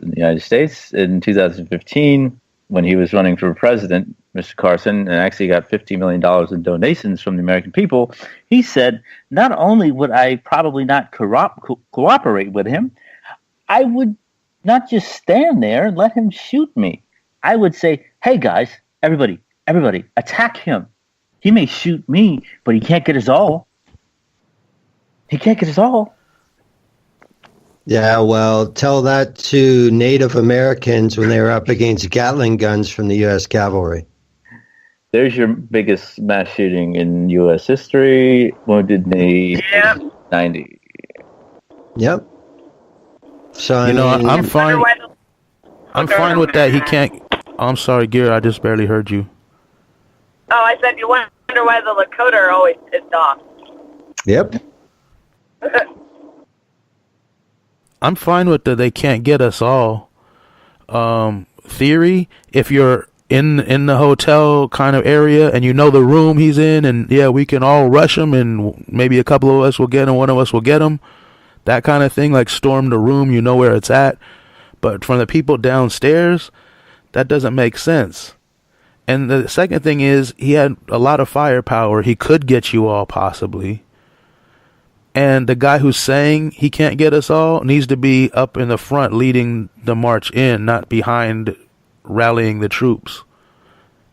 in the United States in 2015, when he was running for president, Mr. Carson, and actually got $50 million in donations from the American people, he said, not only would I probably not cooperate with him, I would not just stand there and let him shoot me. I would say, hey guys, everybody, attack him. He may shoot me, but he can't get us all. Yeah, well, tell that to Native Americans when they were up against Gatling guns from the U.S. cavalry. There's your biggest mass shooting in U.S. history. Wounded knee, 90. Yep. So I'm fine. I'm fine with that. He can't. I'm sorry, Gear. I just barely heard you. Oh, I said you wonder why the Lakota are always pissed off. Yep. I'm fine with the they can't get us all theory. If you're in the hotel kind of area and you know the room he's in, and yeah, we can all rush him, and maybe a couple of us will get him, one of us will get him, that kind of thing, like storm the room, you know where it's at. But from the people downstairs, that doesn't make sense. And the second thing is, he had a lot of firepower. He could get you all, possibly. And the guy who's saying he can't get us all needs to be up in the front leading the march in, not behind rallying the troops.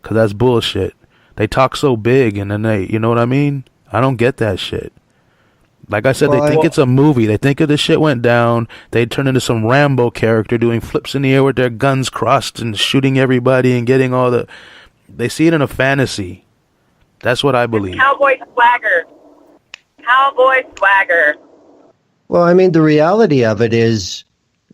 Because that's bullshit. They talk so big and then you know what I mean? I don't get that shit. Like I said, they think it's a movie. They think if this shit went down, they'd turn into some Rambo character doing flips in the air with their guns crossed and shooting everybody and getting all the... They see it in a fantasy. That's what I believe. Cowboy swagger. Cowboy swagger. Well, I mean, the reality of it is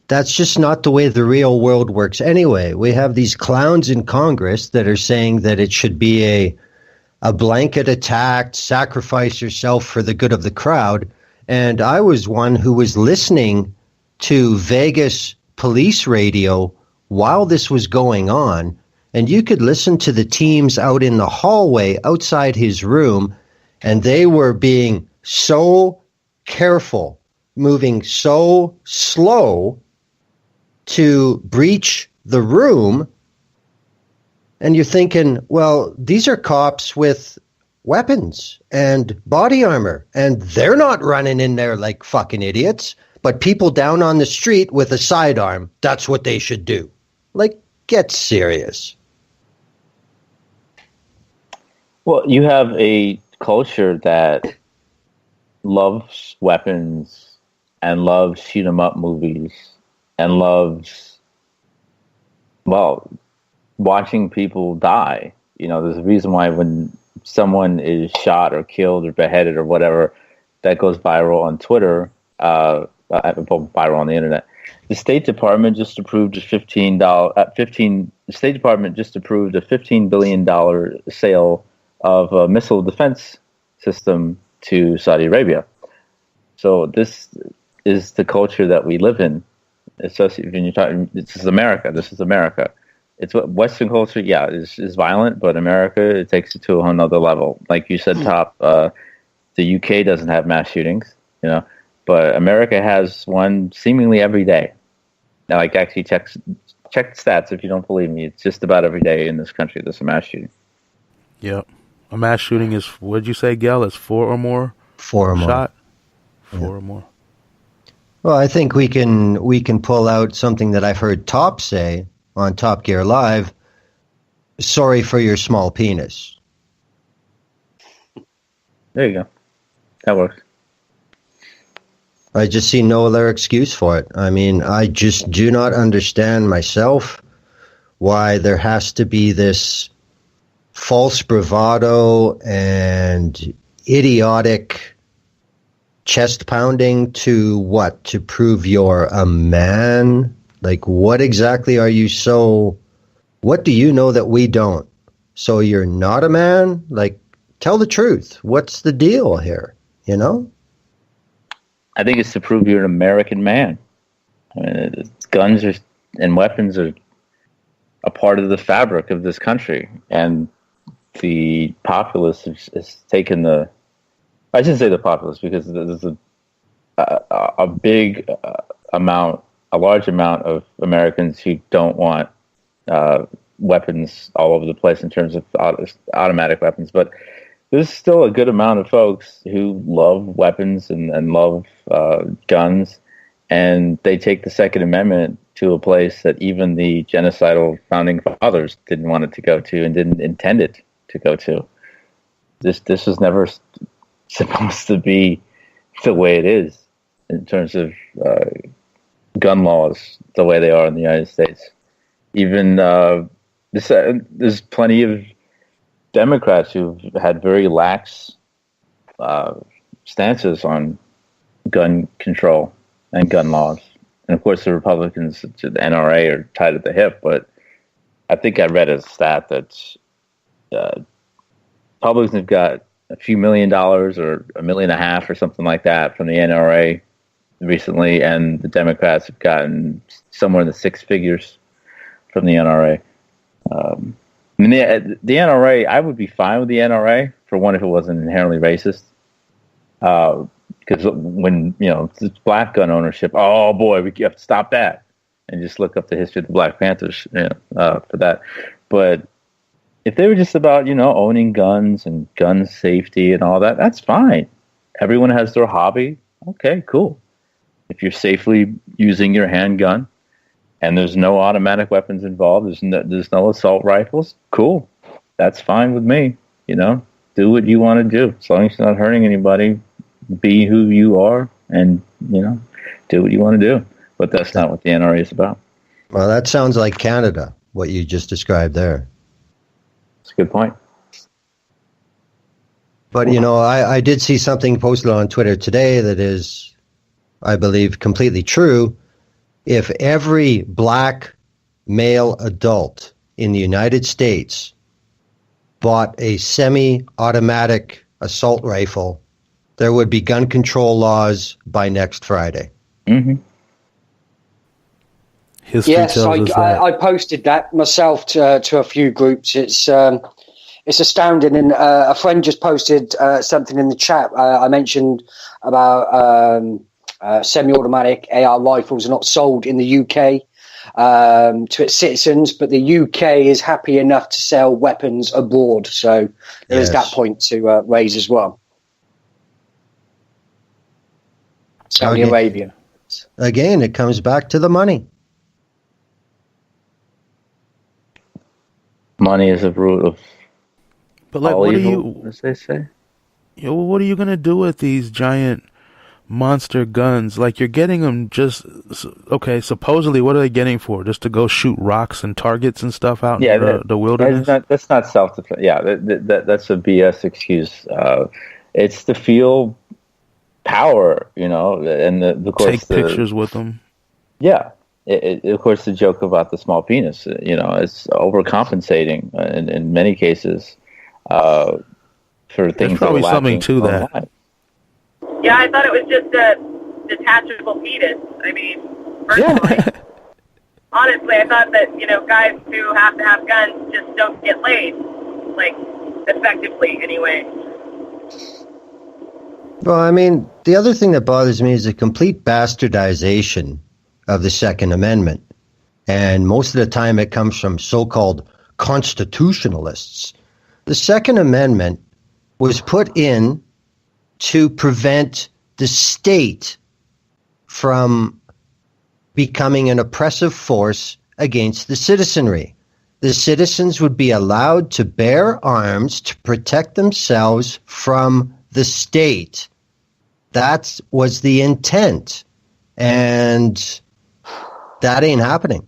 that's just not the way the real world works anyway. We have these clowns in Congress that are saying that it should be a blanket attack, sacrifice yourself for the good of the crowd. And I was one who was listening to Vegas police radio while this was going on. And you could listen to the teams out in the hallway outside his room, and they were being so careful, moving so slow to breach the room. And you're thinking, well, these are cops with weapons and body armor, and they're not running in there like fucking idiots. But people down on the street with a sidearm, that's what they should do. Like, get serious. Well, you have a culture that loves weapons and loves shoot 'em up movies and loves, well, watching people die. You know, there's a reason why when someone is shot or killed or beheaded or whatever, that goes viral on Twitter. I haven't put viral on the internet. The State Department just approved a $15 billion sale of a missile defense system to Saudi Arabia. So this is the culture that we live in. Especially when you're talking, this is America. This is America. It's what Western culture, yeah, is violent, but America, it takes it to another level. Like you said, Top, the UK doesn't have mass shootings, you know, but America has one seemingly every day. Now, like, actually check stats if you don't believe me. It's just about every day in this country there's a mass shooting. Yep. A mass shooting is, what did you say, Gail? It's 4 or more? 4 or more. Shot? 4 or more. Well, I think we can pull out something that I've heard Top say on Top Gear Live. Sorry for your small penis. There you go. That works. I just see no other excuse for it. I mean, I just do not understand myself why there has to be this false bravado and idiotic chest pounding to what? To prove you're a man? Like, what exactly are you what do you know that we don't? So you're not a man? Like, tell the truth. What's the deal here? You know? I think it's to prove you're an American man. I mean, guns and weapons are a part of the fabric of this country, and the populace has taken I shouldn't say the populace, because there's a big amount, a large amount of Americans who don't want weapons all over the place in terms of automatic weapons, but there's still a good amount of folks who love weapons and love guns, and they take the Second Amendment to a place that even the genocidal founding fathers didn't want it to go to and didn't intend it to go to. This was never supposed to be the way it is in terms of gun laws, the way they are in the United States. Even there's plenty of Democrats who've had very lax stances on gun control and gun laws. And of course, the Republicans, the NRA, are tied at the hip. But I think I read a stat that Republicans have got a few $1 million or $1.5 million or something like that from the NRA recently, and the Democrats have gotten somewhere in the six figures from the NRA. I mean, the NRA, I would be fine with the NRA, for one, if it wasn't inherently racist. Because when, it's black gun ownership, oh boy, we have to stop that. And just look up the history of the Black Panthers for that. But if they were just about, owning guns and gun safety and all that, that's fine. everyone has their hobby. Okay, cool. If you're safely using your handgun and there's no automatic weapons involved, there's no assault rifles, cool. That's fine with me. Do what you want to do. As long as you're not hurting anybody, be who you are and, do what you want to do. But that's not what the NRA is about. Well, that sounds like Canada, what you just described there. That's a good point. But, I did see something posted on Twitter today that is, I believe, completely true. If every black male adult in the United States bought a semi-automatic assault rifle, there would be gun control laws by next Friday. Mm-hmm. Yes, I posted that myself to a few groups. It's astounding, and a friend just posted something in the chat. I mentioned about semi-automatic AR rifles are not sold in the UK to its citizens, but the UK is happy enough to sell weapons abroad. So there is that point to raise as well. Saudi Arabia. Again, it comes back to the money. Money is a root of all evil, as they say. What are you going to do with these giant monster guns? Like, you're getting them just, okay, supposedly what are they getting for? Just to go shoot rocks and targets and stuff out in the wilderness? That's not self-defense. Yeah, that's a BS excuse. It's to feel power, and of course take pictures with them. Yeah. Of course, the joke about the small penis, it's overcompensating in many cases for things. There's probably something to that. Yeah, I thought it was just a detachable fetus. I mean, personally, honestly, I thought that guys who have to have guns just don't get laid, like effectively anyway. Well, I mean, the other thing that bothers me is the complete bastardization of the Second Amendment. And most of the time it comes from so-called constitutionalists. The Second Amendment was put in to prevent the state from becoming an oppressive force against the citizenry. The citizens would be allowed to bear arms to protect themselves from the state. That was the intent. And that ain't happening.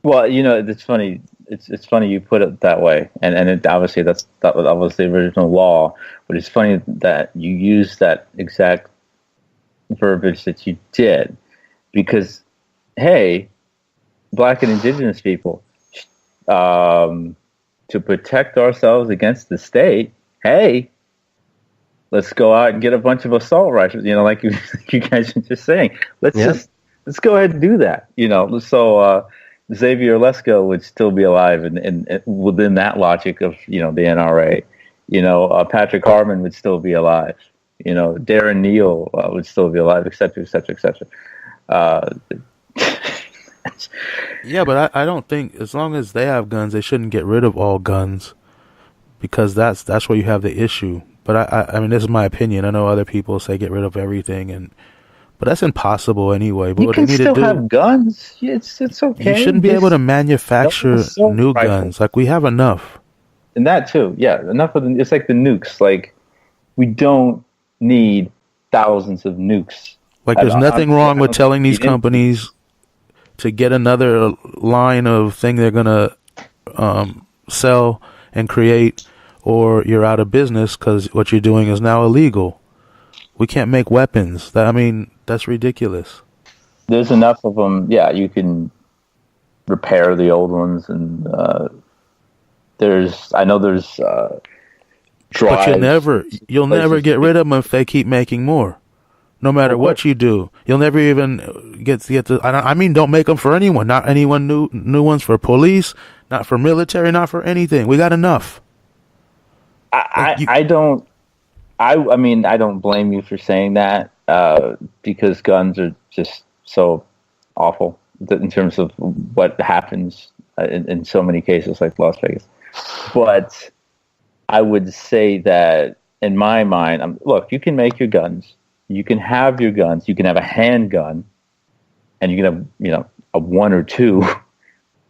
Well, it's funny. It's funny you put it that way, and obviously that was the original law. But it's funny that you use that exact verbiage that you did, because hey, Black and Indigenous people, to protect ourselves against the state, hey, let's go out and get a bunch of assault rifles, like you guys are just saying. Let's go ahead and do that, So Xavier Lesko would still be alive, and within that logic of the NRA, Patrick Harmon would still be alive, Darren Neal would still be alive, et cetera, et cetera, et cetera. Yeah, but I don't think, as long as they have guns, they shouldn't get rid of all guns, because that's where you have the issue. But I mean, this is my opinion. I know other people say get rid of everything, but that's impossible anyway. But you can still have guns. It's okay. You shouldn't be able to manufacture new guns. Like, we have enough. And that too, yeah. Enough of it's like the nukes. Like, we don't need thousands of nukes. Like, there's nothing wrong with telling these companies to get another line of thing they're gonna sell and create, or you're out of business because what you're doing is now illegal. We can't make weapons. That's ridiculous. There's enough of them. Yeah, you can repair the old ones, and I know there's drives. But you'll never get rid of them if they keep making more. No matter what you do, you'll never even get to. Don't make them for anyone. Not anyone new ones for police, not for military, not for anything. We got enough. I don't blame you for saying that, because guns are just so awful in terms of what happens in so many cases like Las Vegas. But I would say that in my mind, look, you can make your guns, you can have your guns, you can have a handgun, and you can have, a one or two,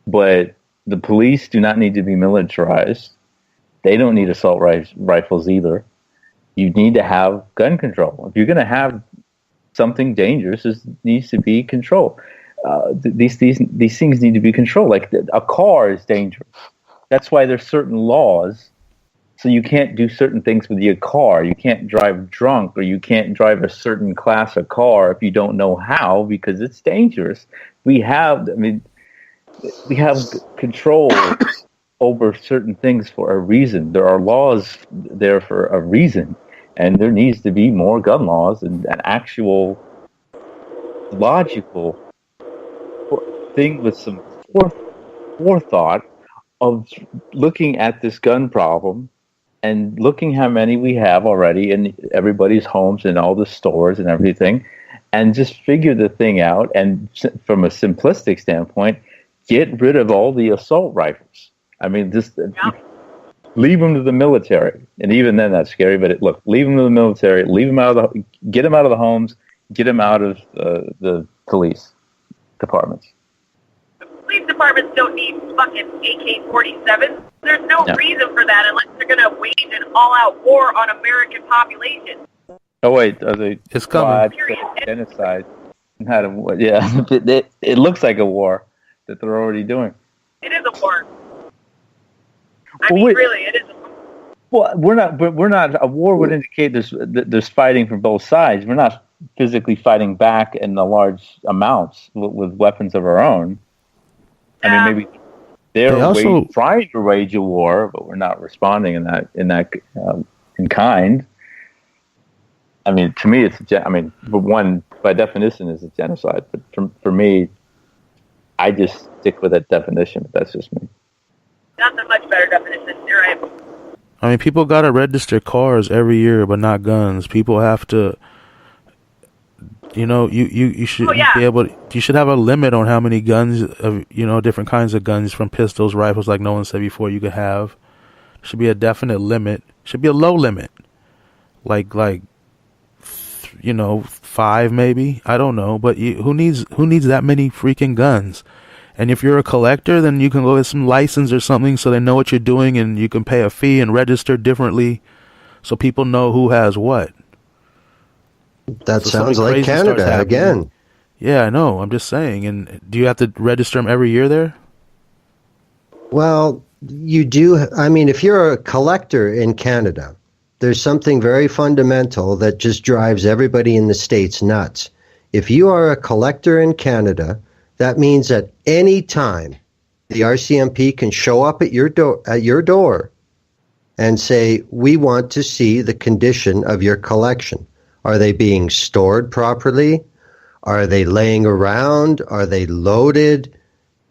but the police do not need to be militarized. They don't need assault rifles either. You need to have gun control. If you're going to have something dangerous, it needs to be controlled. These things need to be controlled. Like a car is dangerous. That's why there's certain laws. So you can't do certain things with your car. You can't drive drunk, or you can't drive a certain class of car if you don't know how, because it's dangerous. We have control over certain things for a reason. There are laws there for a reason, and there needs to be more gun laws and an actual logical thing with some forethought of looking at this gun problem and looking how many we have already in everybody's homes and all the stores and everything, and just figure the thing out. And from a simplistic standpoint, get rid of all the assault rifles. I mean, just leave them to the military. And even then, that's scary. But leave them to the military. Leave them get them out of the homes. Get them out of the police departments. Police departments don't need fucking AK-47s. There's no reason for that unless they're going to wage an all-out war on American population. Oh wait, are they? It's coming. Genocide. Not a war. Yeah, it looks like a war that they're already doing. It is a war. Really, it is a war. Well, we're not. A war would indicate there's fighting from both sides. We're not physically fighting back in the large amounts with weapons of our own. I mean, maybe they're trying to wage a war, but we're not responding in kind. I mean, to me, by definition, it's a genocide. But for me, I just stick with that definition. But that's just me. That's a much better definition. You're right. I mean, people got to register cars every year, but not guns. People have to. You should be able. You should have a limit on how many guns of different kinds of guns, from pistols, rifles, like Nolan said before, you could have. Should be a definite limit. Should be a low limit, like 5 maybe. I don't know, but who needs that many freaking guns? And if you're a collector, then you can go get some license or something so they know what you're doing, and you can pay a fee and register differently, so people know who has what. That sounds like Canada again. Yeah, I know. I'm just saying. And do you have to register them every year there? Well, you do. I mean, if you're a collector in Canada, there's something very fundamental that just drives everybody in the States nuts. If you are a collector in Canada, that means at any time the RCMP can show up at your door and say, "We want to see the condition of your collection. Are they being stored properly? Are they laying around? Are they loaded?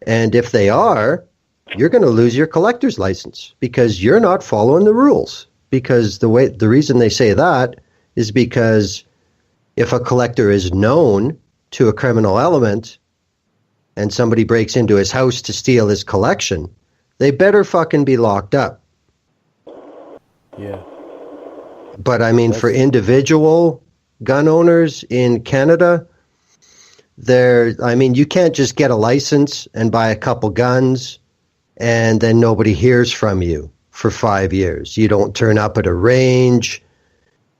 And if they are, you're going to lose your collector's license because you're not following the rules." Because the reason they say that is because if a collector is known to a criminal element and somebody breaks into his house to steal his collection, they better fucking be locked up. Yeah. But I mean, for individual gun owners in Canada, you can't just get a license and buy a couple guns and then nobody hears from you for 5 years. You don't turn up at a range.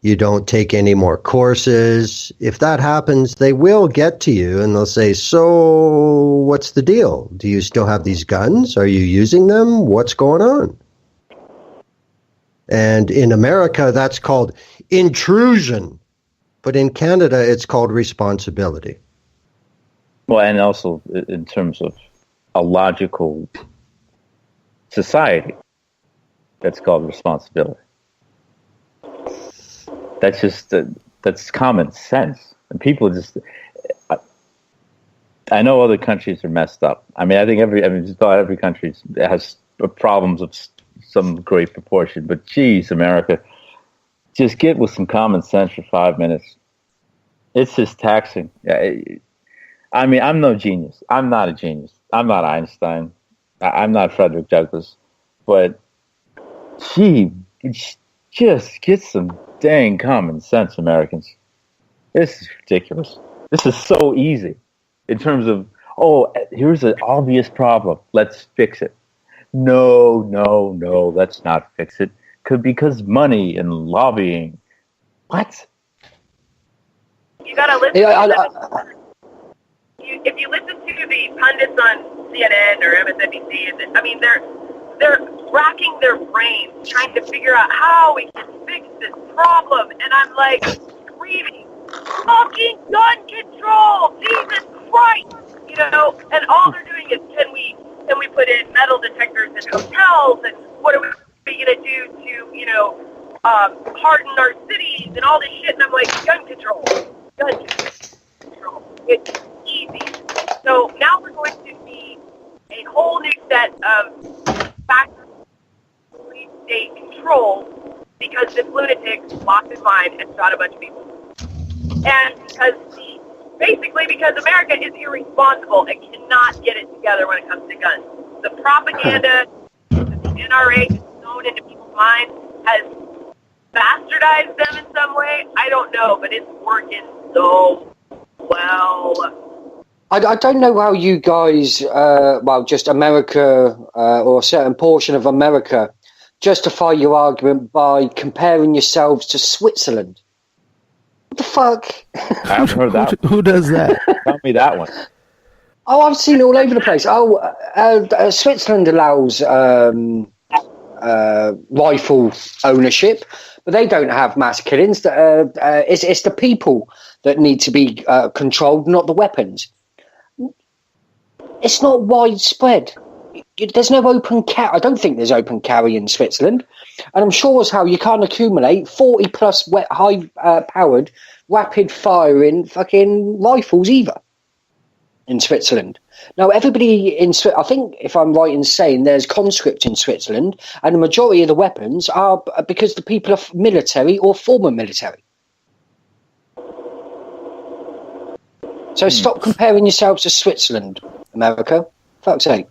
You don't take any more courses. If that happens, they will get to you and they'll say, "So what's the deal? Do you still have these guns? Are you using them? What's going on?" And in America, that's called intrusion. But in Canada, it's called responsibility. Well, and also in terms of a logical society, that's called responsibility. That's just that's common sense, and people just. I know other countries are messed up. I mean, I think just about every country has problems of some great proportion. But geez, America, just get with some common sense for 5 minutes. It's just taxing. I mean, I'm no genius. I'm not a genius. I'm not Einstein. I'm not Frederick Douglass. But Just get some dang common sense, Americans. This is ridiculous. This is so easy in terms of, here's an obvious problem. Let's fix it. No, let's not fix it. Because money and lobbying. What? You gotta listen if you listen to the pundits on CNN or MSNBC, I mean, they're racking their brains trying to figure out how we can fix this problem. And I'm like screaming, fucking gun control! Jesus Christ! You know, and all they're doing is can we put in metal detectors in hotels, and what are we gonna do to, you know, harden our cities and all this shit? And I'm like, gun control. It's easy. So now we're going to see a whole new set of factors police state control because this lunatic lost his mind and shot a bunch of people. And because America is irresponsible and cannot get it together when it comes to guns. The propaganda that the NRA has thrown into people's minds has bastardized them in some way. I don't know, but it's working so well. I don't know how you guys, just America or a certain portion of America, justify your argument by comparing yourselves to Switzerland. What the fuck? I haven't heard that. Who does that? Tell me that one. Oh, I've seen it all over the place. Switzerland allows rifle ownership, but they don't have mass killings. It's the people that need to be controlled, not the weapons. It's not widespread. There's no open carry. I don't think there's open carry in Switzerland. And I'm sure as how you can't accumulate 40-plus high-powered, rapid-firing fucking rifles either in Switzerland. Now, everybody in Switzerland, I think, if I'm right in saying, there's conscript in Switzerland, and the majority of the weapons are because the people are military or former military. So stop comparing yourselves to Switzerland, America. Fuck's sake.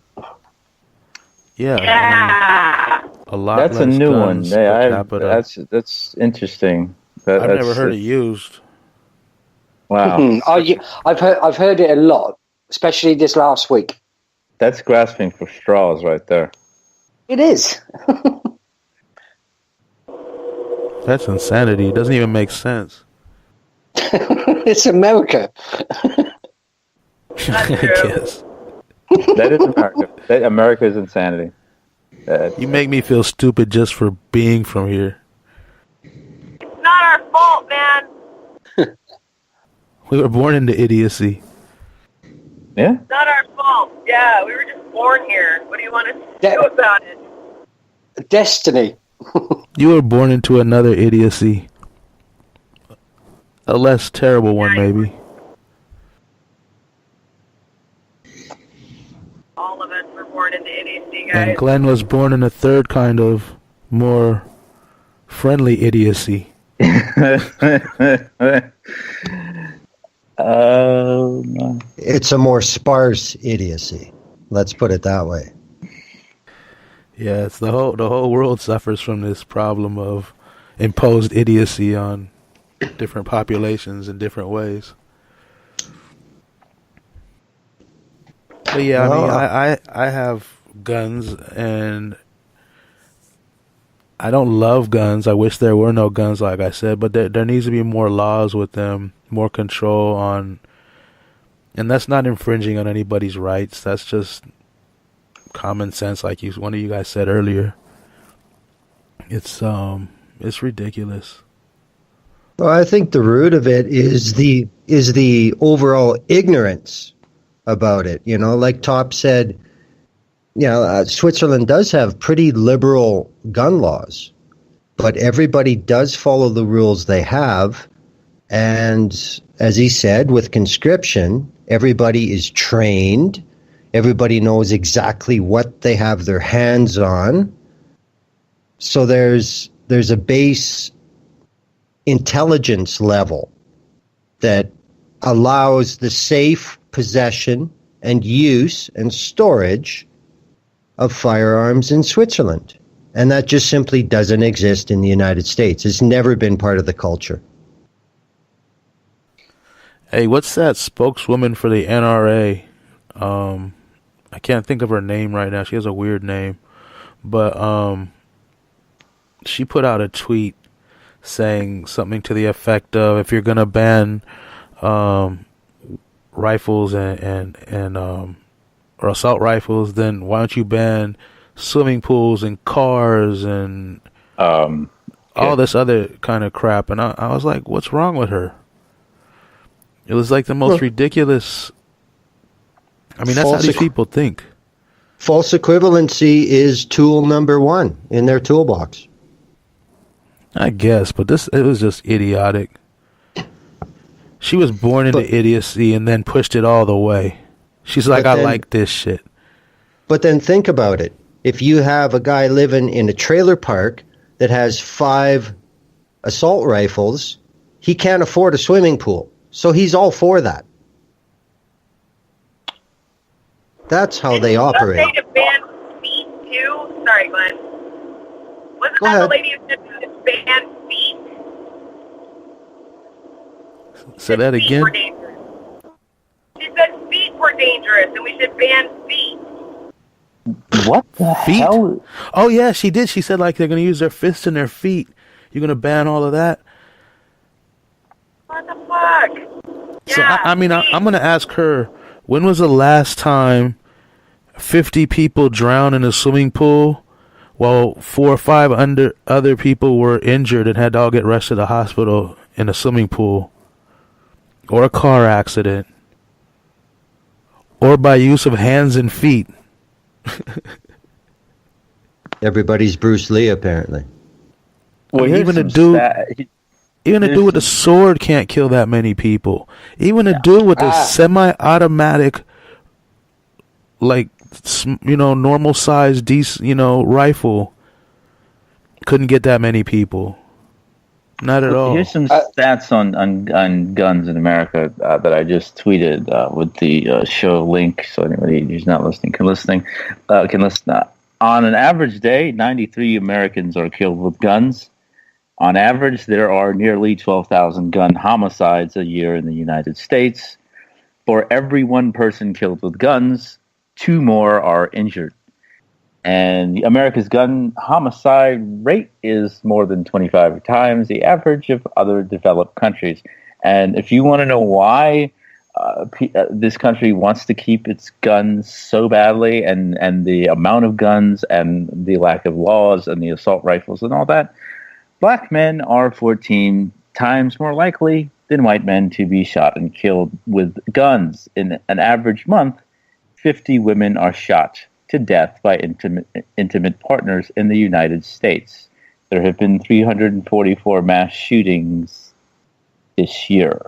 Yeah. A lot. That's a new one. That's interesting. I've never heard it used. Wow. I've heard it a lot, especially this last week. That's grasping for straws right there. It is. That's insanity. It doesn't even make sense. It's America. I guess. That is America. America is insanity. You make me feel stupid just for being from here. It's not our fault, man. We were born into idiocy. Yeah? It's not our fault. Yeah, we were just born here. What do you want us to do about it? Destiny. You were born into another idiocy. A less terrible one, maybe. All of us were born into idiocy, guys. And Glenn was born in a third kind of more friendly idiocy. It's a more sparse idiocy. Let's put it that way. Yeah, it's the whole world suffers from this problem of imposed idiocy on different populations in different ways. But yeah, I mean, I have guns, and I don't love guns. I wish there were no guns, like I said, but there needs to be more laws with them, more control on, and that's not infringing on anybody's rights. That's just common sense, like one of you guys said earlier. It's ridiculous. Well, I think the root of it is the overall ignorance about it. You know, like Top said, Switzerland does have pretty liberal gun laws, but everybody does follow the rules they have. And as he said, with conscription, everybody is trained. Everybody knows exactly what they have their hands on. So there's a base intelligence level that allows the safe possession and use and storage of firearms in Switzerland. And that just simply doesn't exist in the United States. It's never been part of the culture. Hey, what's that spokeswoman for the NRA? I can't think of her name right now. She has a weird name. But she put out a tweet saying something to the effect of, if you're going to ban rifles and or assault rifles, then why don't you ban swimming pools and cars and all this other kind of crap? And I was like, what's wrong with her? It was like the most ridiculous. I mean, that's how these people think. False equivalency is tool number one in their toolbox. I guess, but it was just idiotic. She was born into idiocy and then pushed it all the way. She's like, I like this shit. But then think about it. If you have a guy living in a trailer park that has 5 assault rifles, he can't afford a swimming pool. So he's all for that. That's how they operate. Did you say to ban feet too? Sorry, Glenn. Wasn't that the lady who said to ban feet? Say that again? She said feet were dangerous and we should ban feet. What the hell? Oh, yeah, she did. She said, like, they're going to use their fists and their feet. You're going to ban all of that? What the fuck? So, I mean, I'm going to ask her, when was the last time 50 people drowned in a swimming pool while 4 or 5 other people were injured and had to all get rushed to the hospital in a swimming pool? Or a car accident? Or by use of hands and feet? Everybody's Bruce Lee, apparently. Well, even a dude with a sword can't kill that many people. Even a dude with a semi-automatic, like, normal size, rifle couldn't get that many people. Not at all. Here's some stats on guns in America that I just tweeted with the show link, so anybody who's not listening can listen. On an average day, 93 Americans are killed with guns. On average, there are nearly 12,000 gun homicides a year in the United States. For every 1 person killed with guns, 2 more are injured. And America's gun homicide rate is more than 25 times the average of other developed countries. And if you want to know why this country wants to keep its guns so badly, and the amount of guns and the lack of laws and the assault rifles and all that, black men are 14 times more likely than white men to be shot and killed with guns. In an average month, 50 women are shot to death by intimate partners in the United States. There have been 344 mass shootings this year.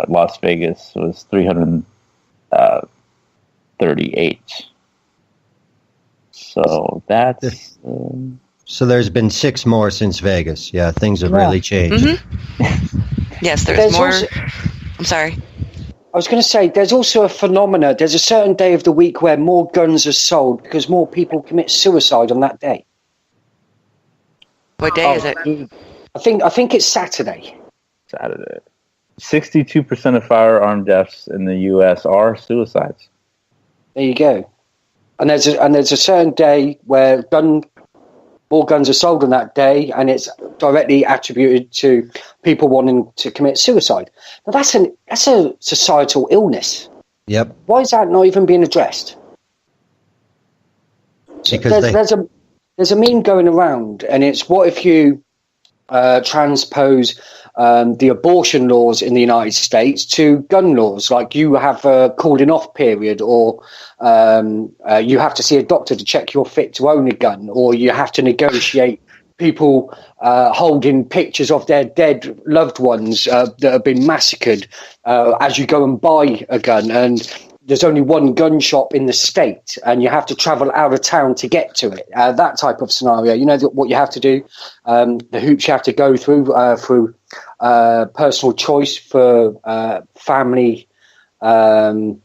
Las Vegas was 338. So that's... So there's been 6 more since Vegas. Yeah, things have really changed. Mm-hmm. Yes, there's more... I'm sorry. I was going to say, there's also a phenomena. There's a certain day of the week where more guns are sold because more people commit suicide on that day. What day is it? I think it's Saturday. 62% of firearm deaths in the U.S. are suicides. There you go. And there's a certain day where more guns are sold on that day, and it's directly attributed to people wanting to commit suicide. Now that's a societal illness. Yep. Why is that not even being addressed? Because there's a meme going around, and it's, what if you transpose the abortion laws in the United States to gun laws? Like, you have a calling off period, or you have to see a doctor to check you're fit to own a gun, or you have to negotiate people holding pictures of their dead loved ones that have been massacred as you go and buy a gun. And there's only one gun shop in the state, and you have to travel out of town to get to it. That type of scenario. You know what you have to do, the hoops you have to go through personal choice for family, women,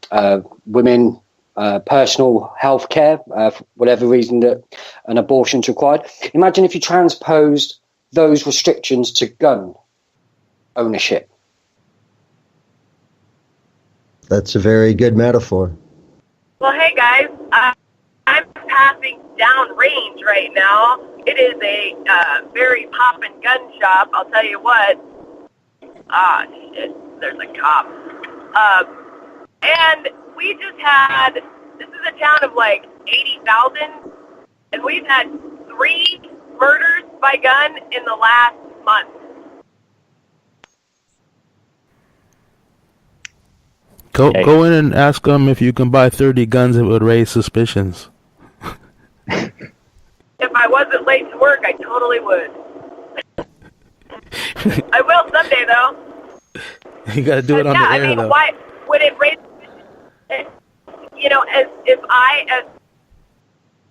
personal health care, for whatever reason that an abortion's required. Imagine if you transposed those restrictions to gun ownership. That's a very good metaphor. Well, hey guys, I'm passing downrange right now. It is a very poppin' gun shop. I'll tell you what. Ah, shit, there's a cop. And we just had, this is a town of like 80,000, and we've had 3 murders by gun in the last month. Go in and ask them if you can buy 30 guns. It would raise suspicions. If I wasn't late to work, I totally would. I will someday, though. You got to do it on the air, though. Why would it raise? You know, as if I, as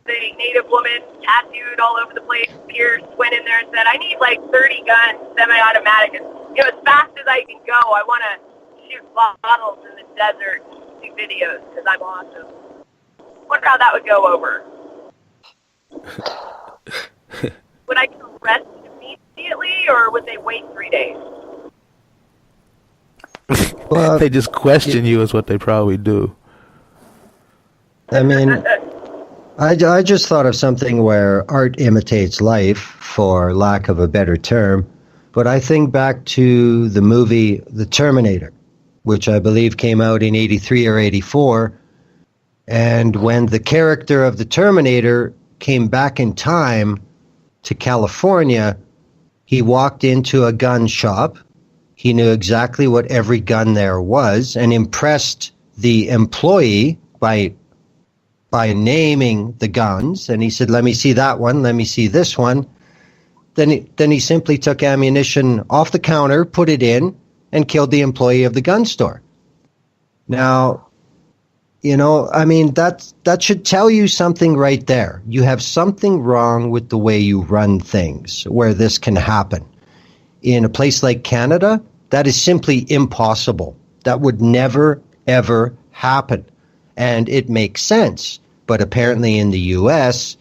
the Native woman, tattooed all over the place, pierced, went in there and said, "I need like 30 guns, semi-automatic, and as fast as I can go. I want to shoot bottles in the desert, and do videos because I'm awesome." Wonder how that would go over. Would I get arrested immediately, or would they wait 3 days? Well, they just question you is what they probably do. I mean, I just thought of something where art imitates life, for lack of a better term. But I think back to the movie The Terminator, which I believe came out in 83 or 84. And when the character of the Terminator came back in time to California, he walked into a gun shop. He knew exactly what every gun there was and impressed the employee by naming the guns. And he said, "Let me see that one. Let me see this one." Then he simply took ammunition off the counter, put it in, and killed the employee of the gun store. Now, I mean, that should tell you something right there. You have something wrong with the way you run things where this can happen. In a place like Canada, that is simply impossible. That would never, ever happen. And it makes sense. But apparently in the U.S.,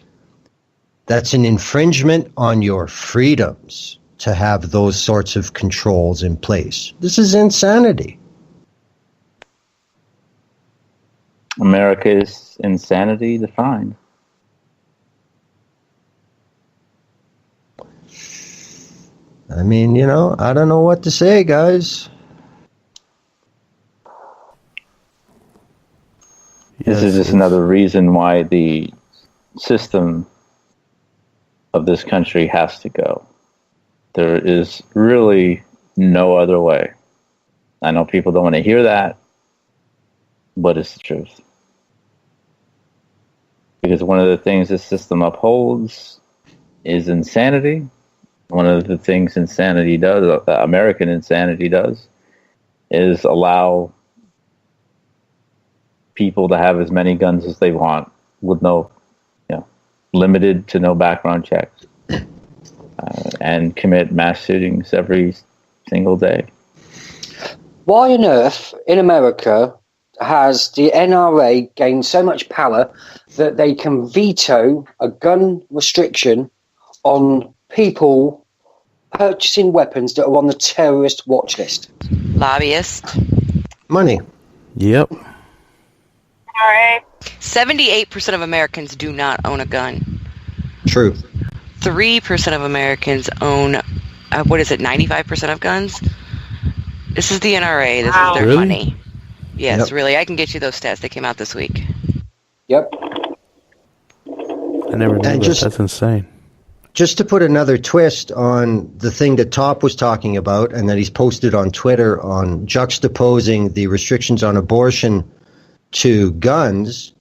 that's an infringement on your freedoms to have those sorts of controls in place. This is insanity. America's insanity defined. I mean, I don't know what to say, guys. This is just another reason why the system of this country has to go. There is really no other way. I know people don't want to hear that, but it's the truth. Because one of the things this system upholds is insanity. One of the things insanity does, American insanity does, is allow people to have as many guns as they want with no, limited to no background checks, and commit mass shootings every single day. Why on earth in America has the NRA gained so much power that they can veto a gun restriction on people purchasing weapons that are on the terrorist watch list? Lobbyist. Money. Yep. All right. 78% of Americans do not own a gun. True. 3% of Americans own, 95% of guns? This is the NRA. This is their Really? money. Yes, Yep. really. I can get you those stats. They came out this week. Yep. I never knew And that. just- That's insane. Just to put another twist on the thing that Top was talking about and that he's posted on Twitter on juxtaposing the restrictions on abortion to guns,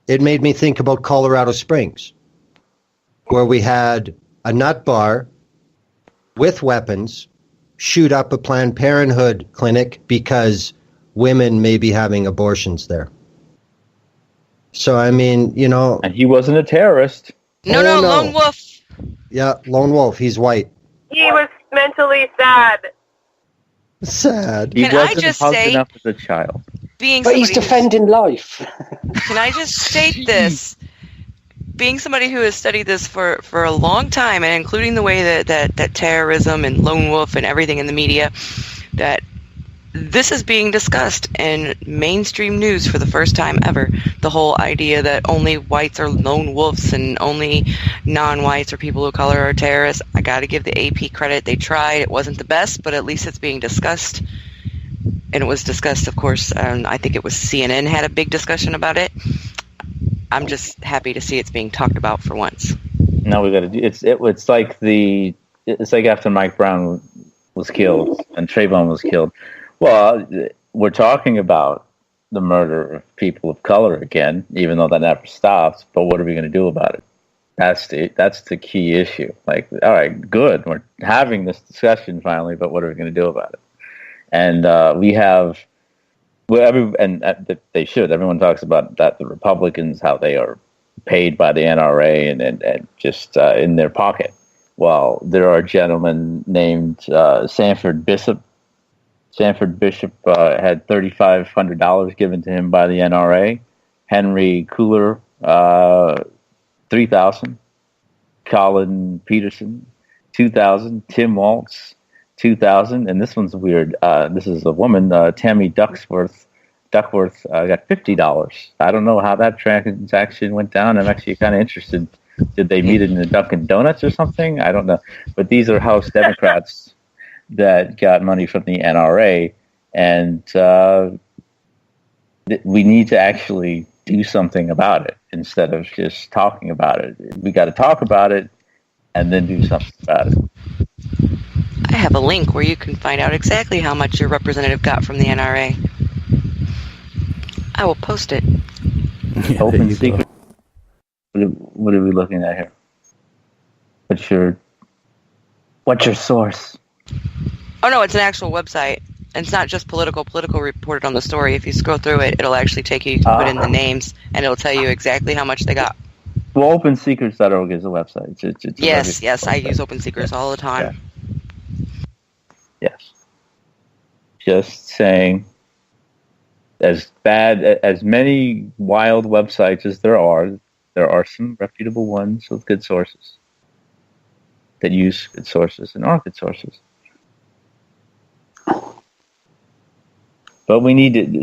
it made me think about Colorado Springs, where we had a nut bar with weapons shoot up a Planned Parenthood clinic because women may be having abortions there. So, I mean, And he wasn't a terrorist. No, Oh, no. Lone Wolf. yeah, Lone Wolf, he's white. He was mentally sad. Sad. He Can I wasn't just hugged say- enough as a child. But he's defending life. Can I just state this? Being somebody who has studied this for a long time, and including the way that terrorism and lone wolf and everything in the media, that this is being discussed in mainstream news for the first time ever. The whole idea that only whites are lone wolves and only non-whites or people of color are terrorists. I got to give the AP credit. They tried. It wasn't the best, but at least it's being discussed. And it was discussed, of course, I think it was CNN had a big discussion about it. I'm just happy to see it's being talked about for once. No, we got to do it's like after Mike Brown was killed and Trayvon was killed. Well, we're talking about the murder of people of color again, even though that never stops. But what are we going to do about it? That's the key issue. Like, all right, good, we're having this discussion finally, but what are we going to do about it? And we have, they should. Everyone talks about that the Republicans, how they are paid by the NRA and just in their pocket. Well, there are gentlemen named Sanford Bishop. Sanford Bishop had $3,500 given to him by the NRA. Henry Cooler, $3,000. Colin Peterson, $2,000. Tim Waltz, $2,000. And this one's weird. This is a woman, Tammy Duckworth, got $50. I don't know how that transaction went down. I'm actually kind of interested. Did they meet in the Dunkin' Donuts or something? I don't know. But these are House Democrats that got money from the NRA, and we need to actually do something about it instead of just talking about it. We got to talk about it and then do something about it. I have a link where you can find out exactly how much your representative got from the NRA. I will post it. Yeah, Open secret. What are we looking at here? What's your source? Oh no, it's an actual website. And it's not just Political. Political reported on the story. If you scroll through it, it'll actually take you to put in the names, and it'll tell you exactly how much they got. Well, OpenSecrets.org is a website. It's yes, I use OpenSecrets all the time. Yeah. Yes. Just saying, as many wild websites as there are some reputable ones with good sources that use good sources and are good sources. But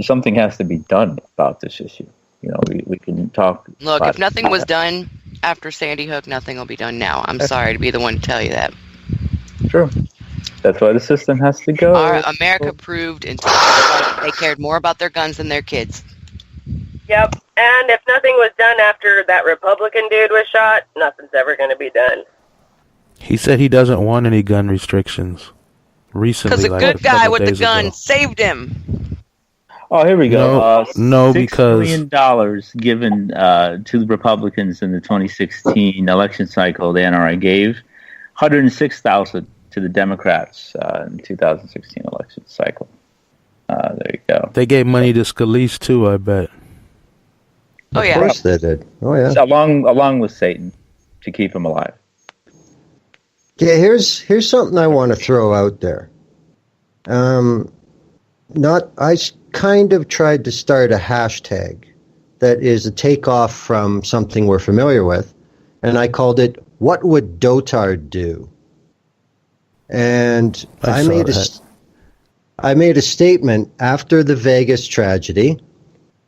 something has to be done about this issue. You know, we can talk. Look, if nothing was done after Sandy Hook, nothing will be done now. I'm sorry to be the one to tell you that. True. That's why the system has to go. America proved in 2020 they cared more about their guns than their kids. Yep. And if nothing was done after that Republican dude was shot, nothing's ever going to be done. He said he doesn't want any gun restrictions. Recently, because a good guy with the gun saved him. Oh, here we go. No, because $6 million given to the Republicans in the 2016 election cycle. The NRA gave $106,000 to the Democrats in the 2016 election cycle. There you go. They gave money to Scalise too, I bet. Oh yeah, of course they did. Oh yeah, along with Satan to keep him alive. Yeah, here's something I want to throw out there. I kind of tried to start a hashtag that is a takeoff from something we're familiar with, and I called it "What Would Dotard Do?" And I made a statement after the Vegas tragedy,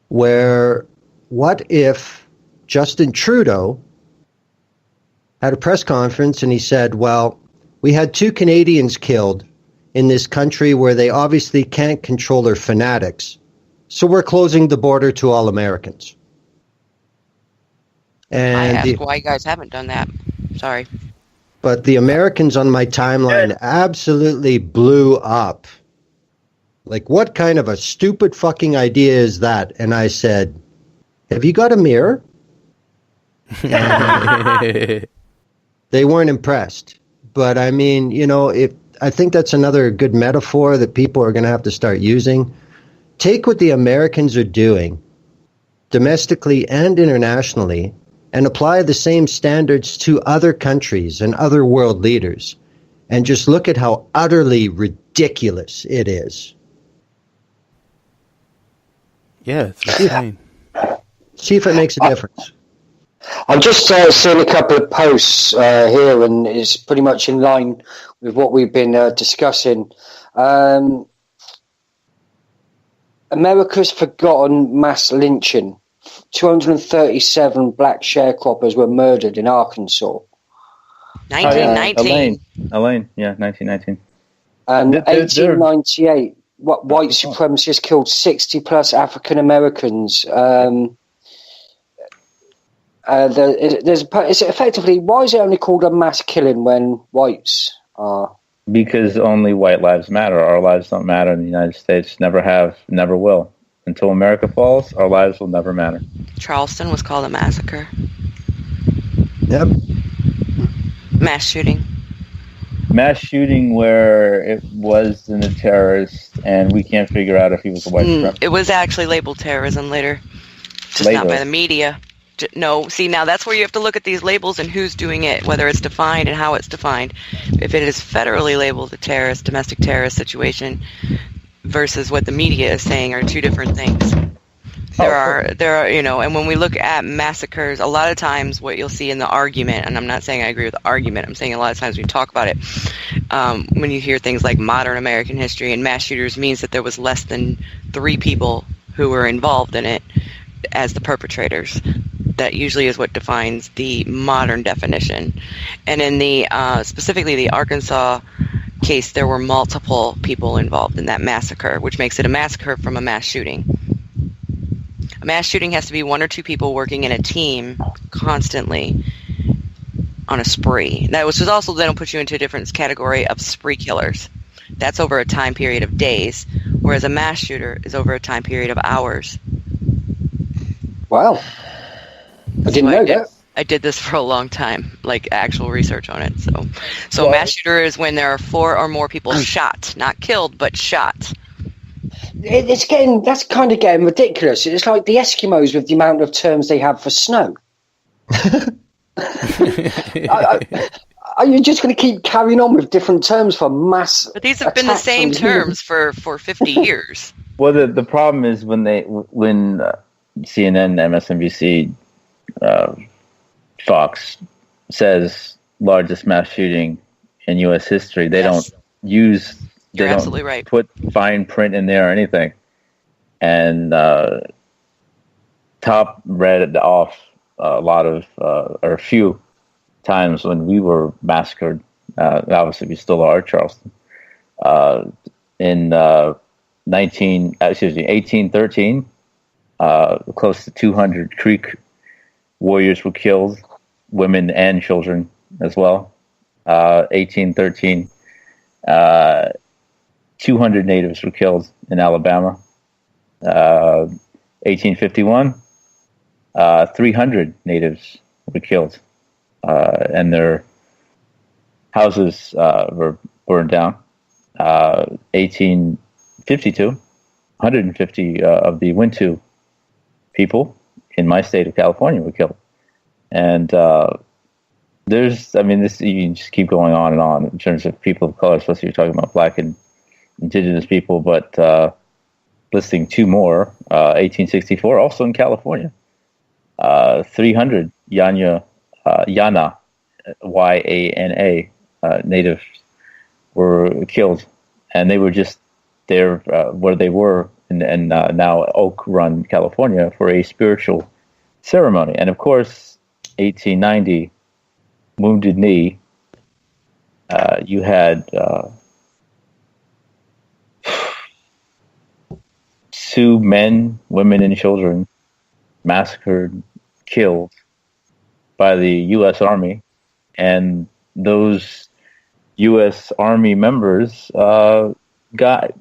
where what if Justin Trudeau had a press conference and he said, well, we had 2 Canadians killed in this country where they obviously can't control their fanatics, so we're closing the border to all Americans. And I ask why you guys haven't done that. Sorry. But the Americans on my timeline absolutely blew up. Like, what kind of a stupid fucking idea is that? And I said, have you got a mirror? They weren't impressed. But I mean, you know, I think that's another good metaphor that people are going to have to start using. Take what the Americans are doing, domestically and internationally, and apply the same standards to other countries and other world leaders. And just look at how utterly ridiculous it is. Yeah, it's insane. See if it makes a difference. I'm just seeing a couple of posts here, and it's pretty much in line with what we've been discussing. America's forgotten mass lynching. 237 black sharecroppers were murdered in Arkansas. 1919. Elaine, yeah, 1919. And 1898, white supremacists killed 60 plus African Americans. It's effectively, why is it only called a mass killing when whites are? Because only white lives matter. Our lives don't matter in the United States. Never have, never will. Until America falls, our lives will never matter. Charleston was called a massacre. Yep. Mass shooting. Mass shooting where it wasn't a terrorist, and we can't figure out if he was a white supremacist. It was actually labeled terrorism later, just not by the media. No, see, now that's where you have to look at these labels and who's doing it, whether it's defined and how it's defined. If it is federally labeled a terrorist, domestic terrorist situation versus what the media is saying are two different things. There are, and when we look at massacres, a lot of times what you'll see in the argument, and I'm not saying I agree with the argument, I'm saying a lot of times when you talk about it, when you hear things like modern American history and mass shooters means that there was less than 3 people who were involved in it as the perpetrators. That usually is what defines the modern definition. And in the specifically the Arkansas case, there were multiple people involved in that massacre, which makes it a massacre from a mass shooting. A mass shooting has to be 1 or 2 people working in a team constantly on a spree. That which is also then will put you into a different category of spree killers. That's over a time period of days, whereas a mass shooter is over a time period of hours. Wow. I didn't know that. I did this for a long time, like actual research on it. So mass shooter is when there are 4 or more people shot, not killed, but shot. That's kind of getting ridiculous. It's like the Eskimos with the amount of terms they have for snow. Are you just going to keep carrying on with different terms for mass? But these have been the same terms for 50 years. Well, the problem is when CNN, MSNBC, Fox says largest mass shooting in U.S. history, they don't use. You're absolutely right. Put fine print in there or anything, and Top read off a lot of or a few times when we were massacred. Obviously, we still are, Charleston. In 1813, close to 200 Creek warriors were killed, women and children as well. 1813, 200 natives were killed in Alabama. 1851, 300 natives were killed, and their houses were burned down. 1852, 150 of the Wintu people in my state of California were killed. And this, you can just keep going on and on in terms of people of color, especially if you're talking about black and indigenous people, but listing 2 more, 1864, also in California, 300 Yana, Yana, natives were killed, and they were just there where they were in now Oak Run, California, for a spiritual ceremony. And of course, 1890, Wounded Knee, you had Sioux men, women, and children massacred, killed by the U.S. Army, and those U.S. Army members got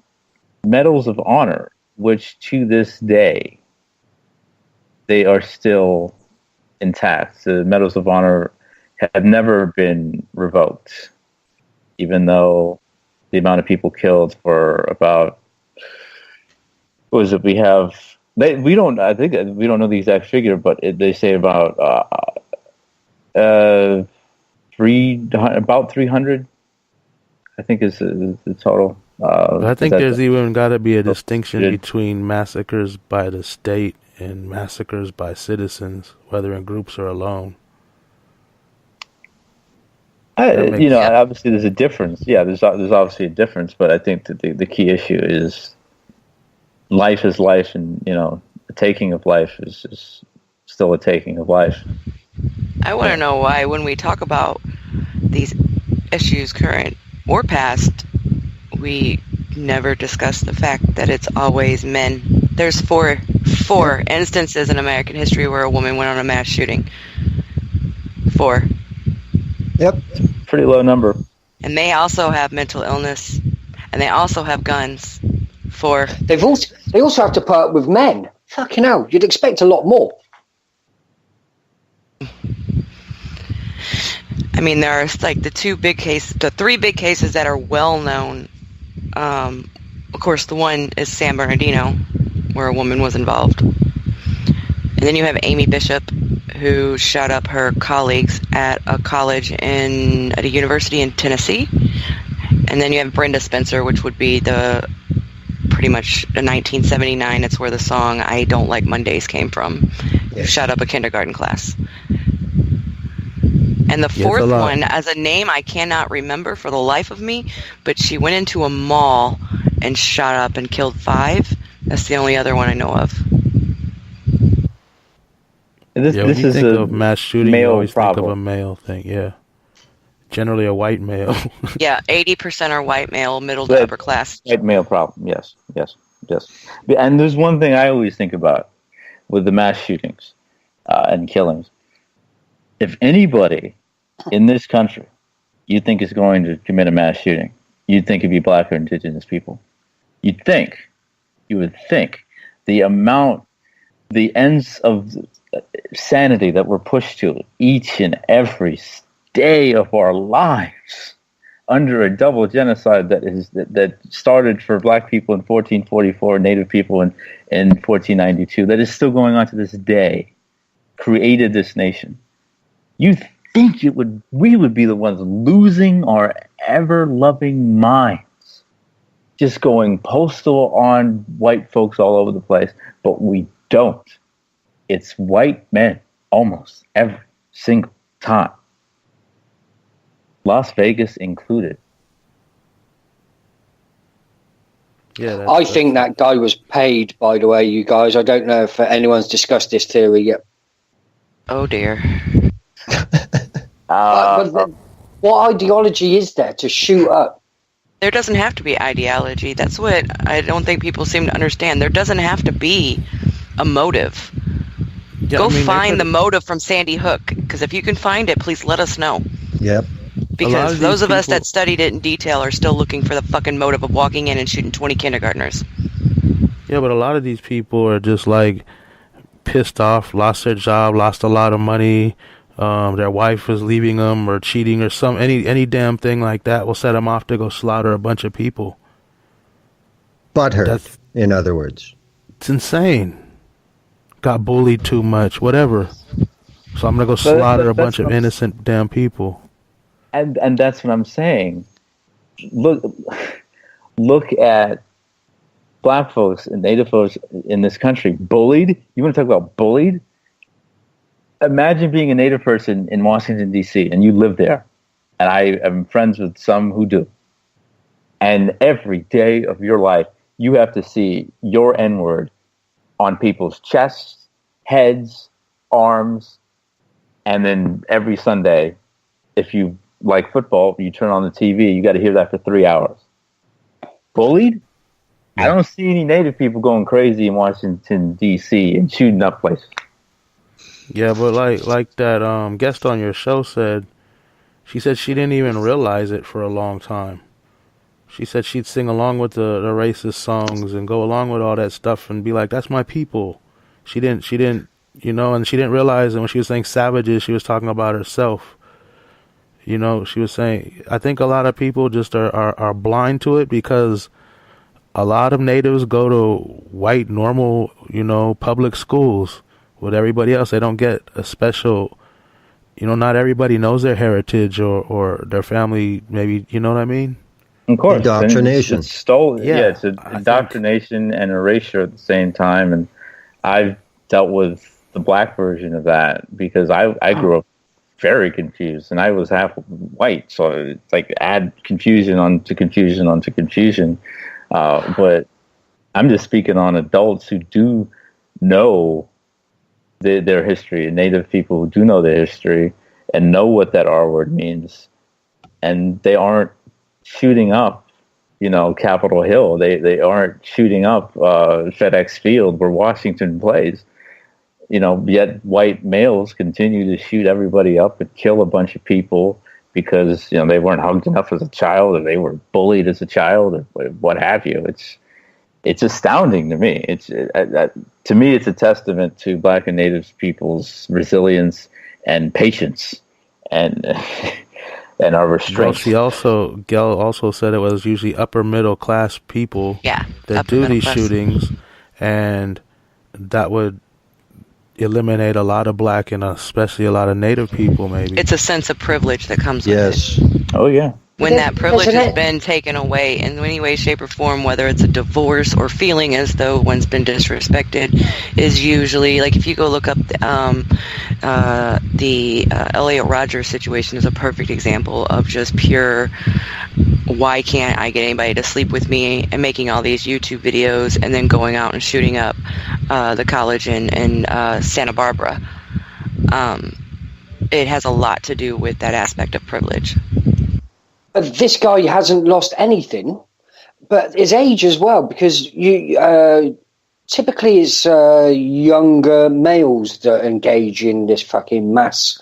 medals of honor, which to this day they are still intact. The medals of honor have never been revoked, even though the amount of people killed for about, what was it? We don't know the exact figure, but they say about 300, I think is the total. But I think there's even got to be a distinction Good. between massacres by the state and massacres by citizens, whether in groups or alone. Obviously there's a difference. Yeah, there's obviously a difference, but I think that the key issue is life is life, and the taking of life is still a taking of life. I want to know why, when we talk about these issues, current or past, we never discuss the fact that it's always men. There's four instances in American history where a woman went on a mass shooting. 4. Yep. Pretty low number. And they also have mental illness, and they also have guns. 4. They also have to put up with men. Fucking hell, you'd expect a lot more. I mean, there are like the 3 big cases that are well known. Of course, the one is San Bernardino, where a woman was involved. And then you have Amy Bishop, who shot up her colleagues at a college at a university in Tennessee. And then you have Brenda Spencer, which would be pretty much the 1979. That's where the song "I Don't Like Mondays" came from. Who shot up a kindergarten class. And the fourth one, as a name, I cannot remember for the life of me, but she went into a mall and shot up and killed 5. That's the only other one I know of. This is think of mass shooting, you always think of a male thing, yeah. Generally a white male. Yeah, 80% are white male, middle to upper class. White male problem, yes. And there's one thing I always think about with the mass shootings and killings. If anybody in this country you think is going to commit a mass shooting, you'd think it'd be black or indigenous people. You would think the ends of sanity that we're pushed to each and every day of our lives under a double genocide that started for black people in 1444, Native people in 1492, that is still going on to this day, created this nation. You think we would be the ones losing our ever-loving minds, just going postal on white folks all over the place, but we don't. It's white men almost every single time. Las Vegas included. Yeah, I think that guy was paid, by the way, you guys. I don't know if anyone's discussed this theory yet. Oh, dear. But what ideology is there to shoot up? There doesn't have to be ideology. That's what I don't think people seem to understand. There doesn't have to be a motive. Yeah, Go find the motive from Sandy Hook, because if you can find it, please let us know. Yep. Because those of us that studied it in detail are still looking for the fucking motive of walking in and shooting 20 kindergartners. Yeah, but a lot of these people are just like pissed off, lost their job, lost a lot of money, their wife was leaving them or cheating or any damn thing like that will set them off to go slaughter a bunch of people. Butthurt, in other words. It's insane. Got bullied too much, whatever. So I'm gonna go slaughter a bunch of innocent damn people. And that's what I'm saying. Look at black folks and Native folks in this country bullied. You want to talk about bullied? Imagine being a Native person in Washington, D.C., and you live there. And I am friends with some who do. And every day of your life, you have to see your N-word on people's chests, heads, arms, and then every Sunday, if you like football, you turn on the TV, you got to hear that for 3 hours. Bullied? I don't see any Native people going crazy in Washington, D.C. and shooting up places. Yeah, but like that guest on your show said, she said she didn't even realize it for a long time. She said she'd sing along with the racist songs and go along with all that stuff and be like, that's my people. She didn't, and she didn't realize that when she was saying savages, she was talking about herself. She was saying, I think a lot of people just are blind to it because a lot of natives go to white, normal, public schools with everybody else. They don't get a special, not everybody knows their heritage or their family, maybe, you know what I mean? Of course, indoctrination. It's it's indoctrination and erasure at the same time. And I've dealt with the black version of that because I grew up very confused, and I was half white, so it's like add confusion onto confusion onto confusion. But I'm just speaking on adults who do know their history, and Native people who do know their history and know what that R word means, and they aren't shooting up, Capitol Hill. They aren't shooting up FedEx Field where Washington plays. Yet white males continue to shoot everybody up and kill a bunch of people because they weren't hugged enough as a child, or they were bullied as a child, or what have you. It's astounding to me. To me, it's a testament to Black and Native people's resilience and patience and our restraint. Well, Gail also said it was usually upper middle class people that do these shootings, and that would eliminate a lot of Black and especially a lot of Native people. Maybe it's a sense of privilege that comes with it. Oh yeah. When that privilege has been taken away in any way, shape, or form, whether it's a divorce or feeling as though one's been disrespected, is usually, like, if you go look up the Elliot Rodgers situation is a perfect example of just pure, why can't I get anybody to sleep with me, and making all these YouTube videos and then going out and shooting up the college in Santa Barbara. It has a lot to do with that aspect of privilege. This guy hasn't lost anything, but his age as well, because typically it's younger males that engage in this fucking mass.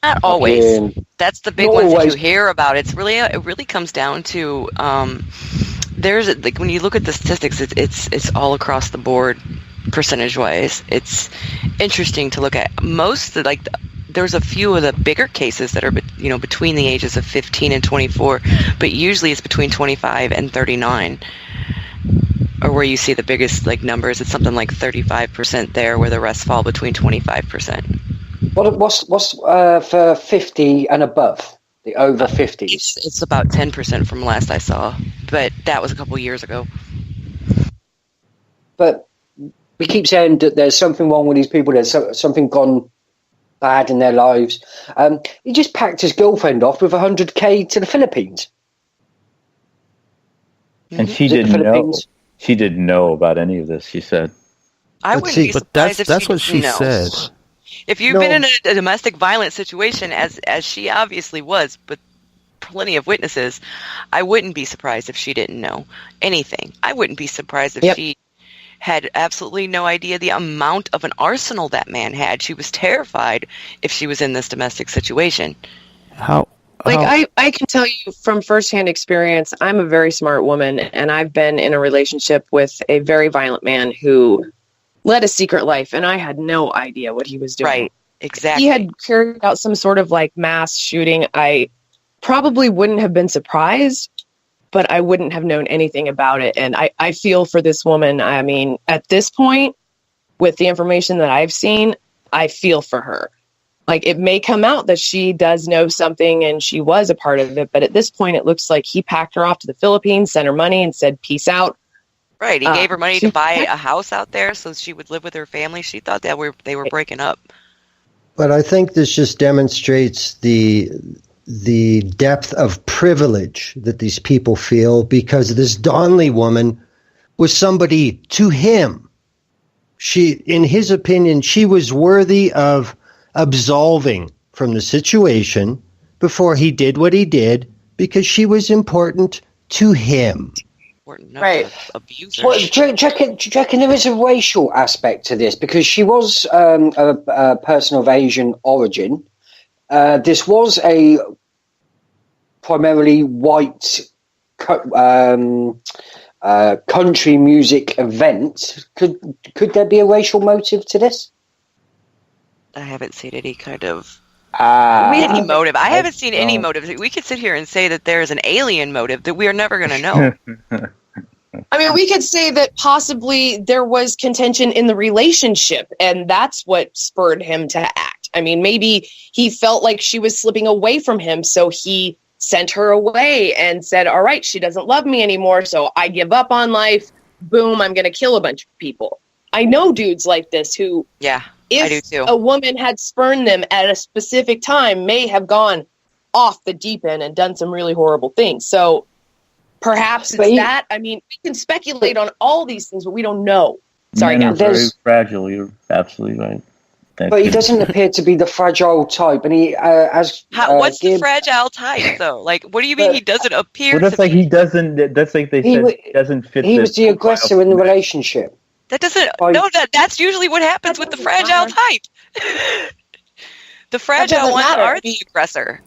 Not always. That's the big ones that you hear about. It really comes down to when you look at the statistics, it's all across the board percentage wise. It's interesting to look at. There's a few of the bigger cases that are, between the ages of 15 and 24, but usually it's between 25 and 39, or where you see the biggest numbers. It's something like 35% there, where the rest fall between 25%. What's for 50 and above? The over 50s. It's about 10% from last I saw, but that was a couple years ago. But we keep saying that there's something wrong with these people. There's something gone bad in their lives. He just packed his girlfriend off with $100K to the Philippines, and she didn't know. She didn't know about any of this. She said, "I wouldn't be surprised if that's what she said." If you've been in a domestic violence situation, as she obviously was, but plenty of witnesses, I wouldn't be surprised if she didn't know anything. I wouldn't be surprised if she had absolutely no idea the amount of an arsenal that man had. She was terrified if she was in this domestic situation. I can tell you from firsthand experience, I'm a very smart woman, and I've been in a relationship with a very violent man who led a secret life, and I had no idea what he was doing. Right, exactly. He had carried out some sort of mass shooting. I probably wouldn't have been surprised, but I wouldn't have known anything about it. And I feel for this woman. I mean, at this point, with the information that I've seen, I feel for her. It may come out that she does know something and she was a part of it, but at this point, it looks like he packed her off to the Philippines, sent her money, and said, peace out. Right. He gave her money to buy a house out there so she would live with her family. She thought that they were breaking up. But I think this just demonstrates the depth of privilege that these people feel, because this Donnelly woman was somebody to him. In his opinion, she was worthy of absolving from the situation before he did what he did, because she was important to him. Right. Well, do you reckon there is a racial aspect to this? Because she was a person of Asian origin. This was a primarily white country music event. Could there be a racial motive to this? I haven't seen any kind of any motive. I haven't seen any motive. We could sit here and say that there is an alien motive that we are never going to know. I mean, we could say that possibly there was contention in the relationship, and that's what spurred him to act. I mean, maybe he felt like she was slipping away from him, so he sent her away and said, all right, she doesn't love me anymore, so I give up on life. Boom, I'm going to kill a bunch of people. I know dudes like this who, I do too. A woman had spurned them at a specific time, may have gone off the deep end and done some really horrible things. So perhaps it's that. I mean, we can speculate on all these things, but we don't know. Sorry, Men are guys. very fragile. You're absolutely right. But he doesn't appear to be the fragile type, and he what's the fragile type though? Like, what do you mean he doesn't appear? Well, that's like he doesn't. That's like they said he doesn't fit. He was the aggressor in the relationship. That doesn't. That's usually what happens with the fragile type. The fragile ones are the aggressor.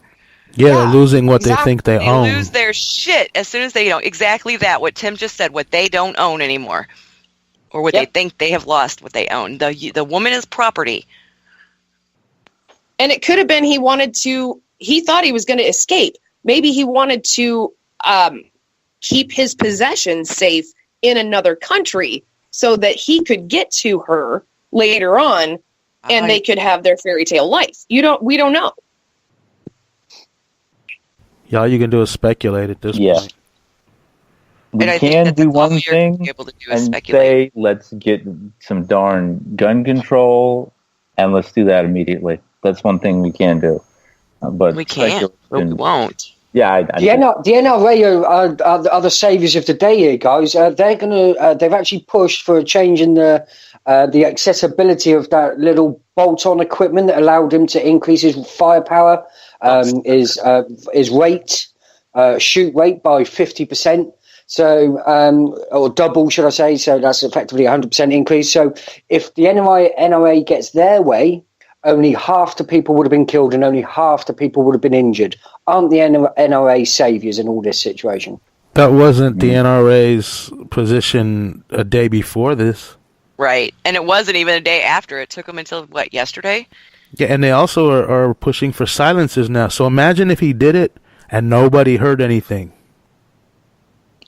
Yeah, they're losing what they think they own. They lose their shit as soon as they exactly that. What Tim just said. What they don't own anymore. Or what they think they have lost what they own. The woman is property. And it could have been he thought he was going to escape. Maybe he wanted to keep his possessions safe in another country so that he could get to her later on and they could have their fairy tale life. We don't know. Yeah, all you can do is speculate at this point. We can do one thing and say, let's get some darn gun control, and let's do that immediately. That's one thing we can do. But we can't. But we won't. Yeah, the NRA are the saviors of the day here, guys. They've actually pushed for a change in the accessibility of that little bolt-on equipment that allowed him to increase his firepower, his shoot rate by 50%. So, or double, should I say? So that's effectively 100% increase. So if the NRA gets their way, only half the people would have been killed and only half the people would have been injured. Aren't the NRA saviors in all this situation? That wasn't the NRA's position a day before this. Right. And it wasn't even a day after. It took them until, yesterday? Yeah, and they also are pushing for silences now. So imagine if he did it and nobody heard anything.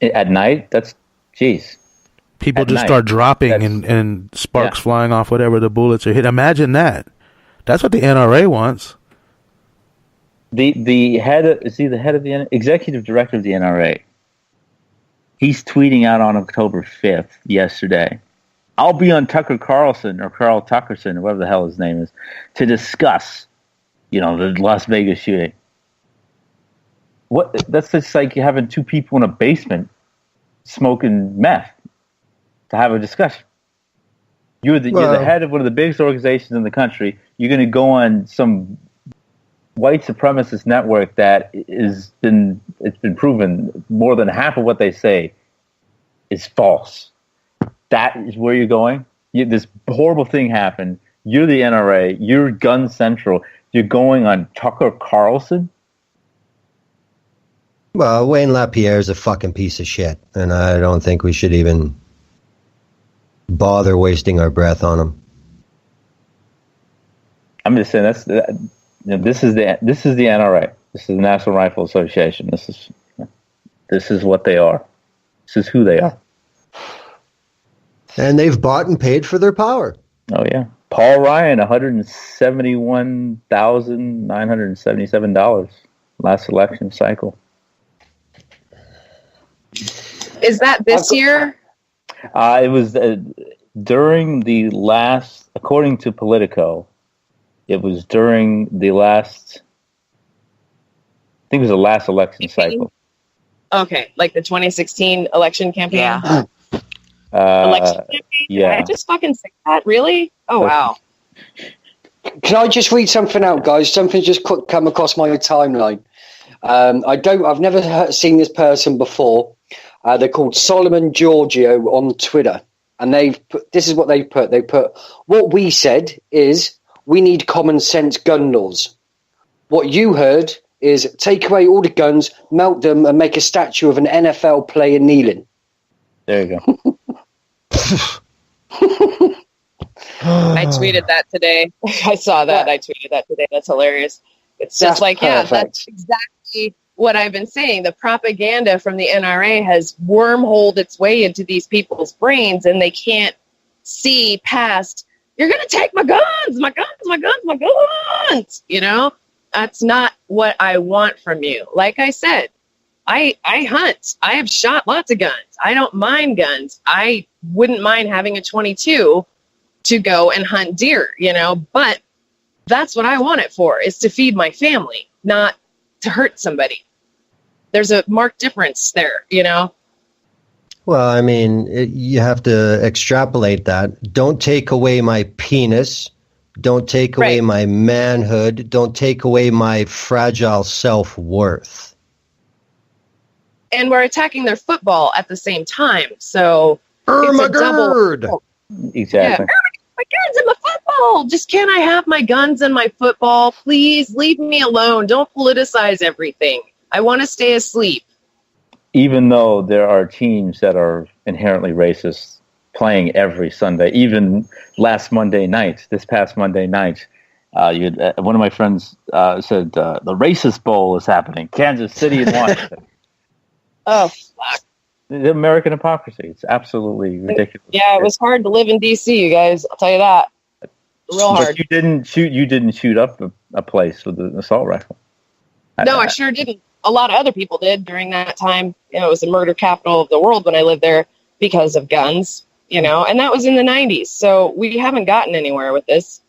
At night? Jeez. People just start dropping and sparks flying off whatever the bullets are hit. Imagine that. That's what the NRA wants. The head of the executive director of the NRA. He's tweeting out on October 5th, yesterday. I'll be on Tucker Carlson or Carl Tuckerson or whatever the hell his name is to discuss, the Las Vegas shooting. That's just like having two people in a basement smoking meth to have a discussion. You're the head of one of the biggest organizations in the country. You're going to go on some white supremacist network that it's been proven more than half of what they say is false. That is where you're going. This horrible thing happened. You're the NRA. You're Gun Central. You're going on Tucker Carlson. Well, Wayne LaPierre is a fucking piece of shit, and I don't think we should even bother wasting our breath on him. I'm just saying this is the NRA. This is the National Rifle Association. This is what they are. This is who they are. And they've bought and paid for their power. Oh yeah, Paul Ryan, $171,977 last election cycle. Is that this year? It was during the last, according to Politico, it was during the last, I think it was the last election cycle. Okay, like the 2016 election campaign? Yeah. Election campaign? Yeah. Did I just fucking say that? Really? Oh, wow. Can I just read something out, guys? Something just come across my timeline. I've never seen this person before. They're called Solomon Giorgio on Twitter. And this is what they've put. They put, what we said is we need common sense gun laws. What you heard is take away all the guns, melt them, and make a statue of an NFL player kneeling. There you go. I tweeted that today. I saw that. I tweeted that today. That's hilarious. It's just like, perfect. That's exactly what I've been saying. The propaganda from the NRA has wormholed its way into these people's brains, and they can't see past, you're going to take my guns, my guns, my guns, my guns, That's not what I want from you. Like I said, I hunt. I have shot lots of guns. I don't mind guns. I wouldn't mind having a 22 to go and hunt deer, but that's what I want it for, is to feed my family, not to hurt somebody. There's a marked difference there, Well, I mean, you have to extrapolate that. Don't take away my penis. Don't take away my manhood. Don't take away my fragile self-worth. And we're attacking their football at the same time. So it's a double. Exactly. Yeah, my guns and my football. Just can't I have my guns and my football? Please leave me alone. Don't politicize everything. I want to stay asleep. Even though there are teams that are inherently racist playing every Sunday, even this past Monday night, one of my friends said the Racist Bowl is happening, Kansas City and Washington. Oh, fuck. The American hypocrisy. It's absolutely ridiculous. Yeah, it was hard to live in D.C., you guys. I'll tell you that. Real hard. But you didn't shoot up a place with an assault rifle. No, I sure didn't. A lot of other people did during that time. It was the murder capital of the world when I lived there because of guns, and that was in the 90s. So we haven't gotten anywhere with this.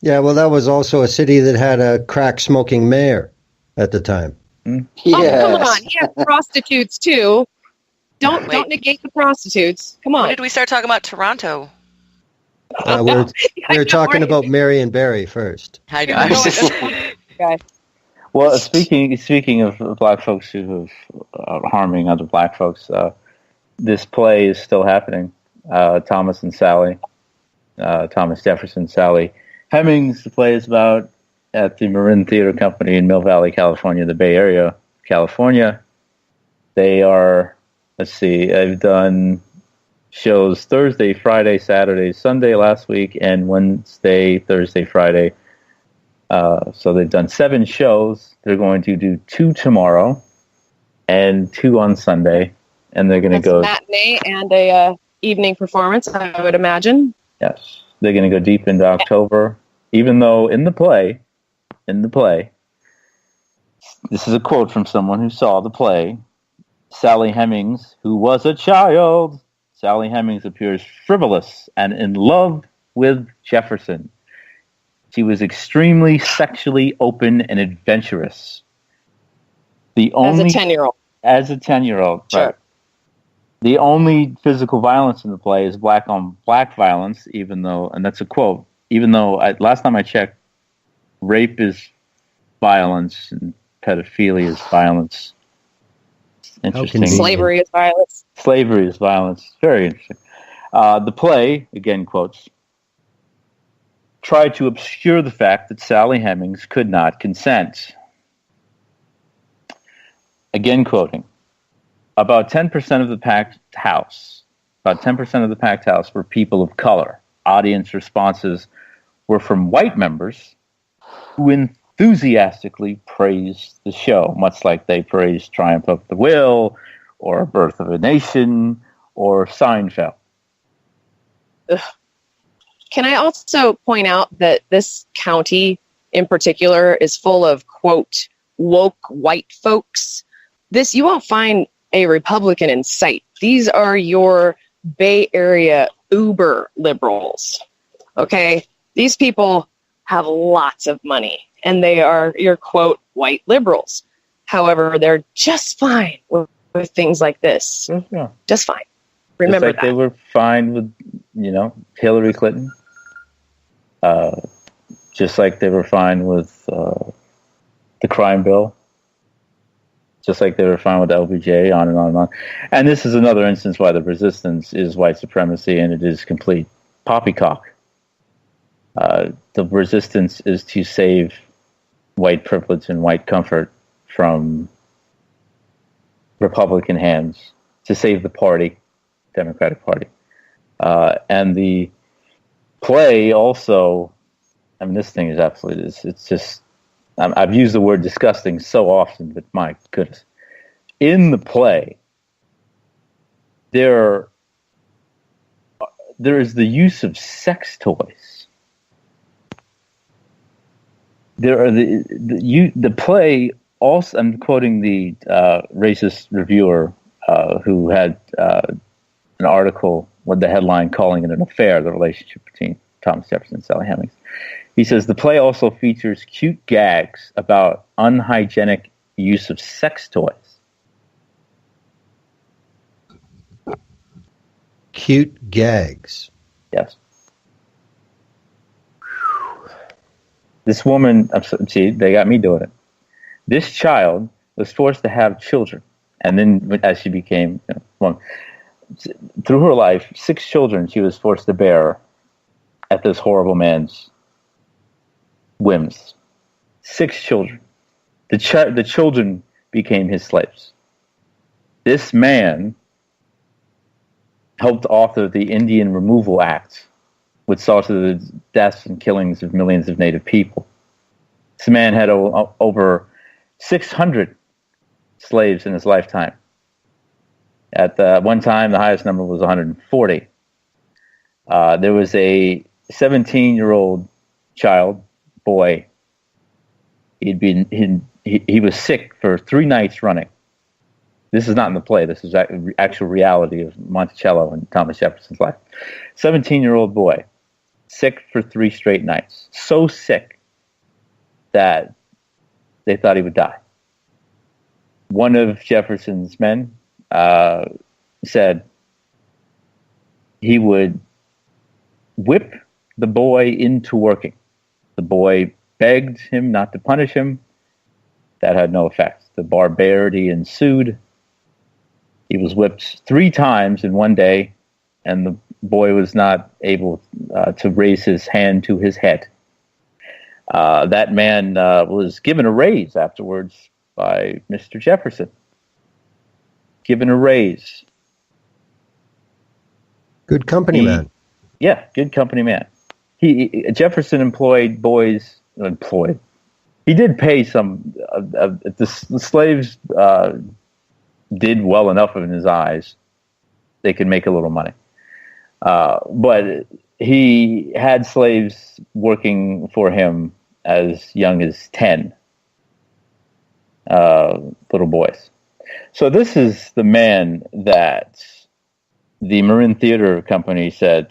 Yeah, well, that was also a city that had a crack-smoking mayor at the time. Yes. Oh, come on. He had prostitutes, too. Don't negate the prostitutes. Come on. When did we start talking about Toronto? We're talking about Marion Barry first. I know. Well, speaking of black folks who are harming other black folks, this play is still happening. Thomas Jefferson, Sally Hemings. The play is about at the Marin Theater Company in Mill Valley, California, the Bay Area, California. They are, I've done shows Thursday, Friday, Saturday, Sunday last week, and Wednesday, Thursday, Friday. So they've done 7 shows. They're going to do 2 tomorrow and 2 on Sunday. And they're going to go matinee and a evening performance, I would imagine. Yes. They're going to go deep into October, even though in the play, this is a quote from someone who saw the play, Sally Hemings, who was a child, Sally Hemings appears frivolous and in love with Jefferson. She was extremely sexually open and adventurous. As a 10-year-old. As a 10-year-old, sure. Right. The only physical violence in the play is black-on-black violence, even though, and that's a quote, even though last time I checked, rape is violence and pedophilia is violence. Interesting. Slavery is violence. Slavery is violence. Very interesting. The play, again quotes, tried to obscure the fact that Sally Hemings could not consent. Again quoting, about 10% of the packed house were people of color. Audience responses were from white members who enthusiastically praised the show, much like they praised Triumph of the Will or Birth of a Nation or Seinfeld. Ugh. Can I also point out that this county in particular is full of, quote, woke white folks? You won't find a Republican in sight. These are your Bay Area uber liberals, okay? These people have lots of money, and they are your, quote, white liberals. However, they're just fine with things like this. Yeah. Just fine. Remember just like that. They were fine with, Hillary Clinton. Just like they were fine with the crime bill. Just like they were fine with LBJ, on and on and on. And this is another instance why the resistance is white supremacy and it is complete poppycock. The resistance is to save white privilege and white comfort from Republican hands, to save the party, Democratic Party. And the play also, this thing is absolutely, it's just, I've used the word disgusting so often, but my goodness. In the play, there is the use of sex toys. there are the play also. I'm quoting the racist reviewer who had an article with the headline calling it an affair, the relationship between Thomas Jefferson and Sally Hemings. He says the play also features cute gags about unhygienic use of sex toys. Cute gags. Yes. This woman, see, they got me doing it. This child was forced to have children. And then as she became, through her life, 6 children she was forced to bear at this horrible man's whims. 6 children. The children became his slaves. This man helped author the Indian Removal Act, which saw to the deaths and killings of millions of Native people. This man had over 600 slaves in his lifetime. At one time, the highest number was 140. There was a 17-year-old boy. He was sick for 3 nights running. This is not in the play. This is actual reality of Monticello and Thomas Jefferson's life. 17-year-old boy, sick for 3 straight nights. So sick that they thought he would die. One of Jefferson's men said he would whip the boy into working. The boy begged him not to punish him. That had no effect. The barbarity ensued. He was whipped 3 times in one day, and the boy was not able to raise his hand to his head. That man was given a raise afterwards by Mr. Jefferson. Given a raise. Good company man. Yeah, good company man. Jefferson employed boys. He did pay some. The slaves did well enough in his eyes. They could make a little money. But he had slaves working for him as young as 10 little boys. So this is the man that the Marin Theater Company said,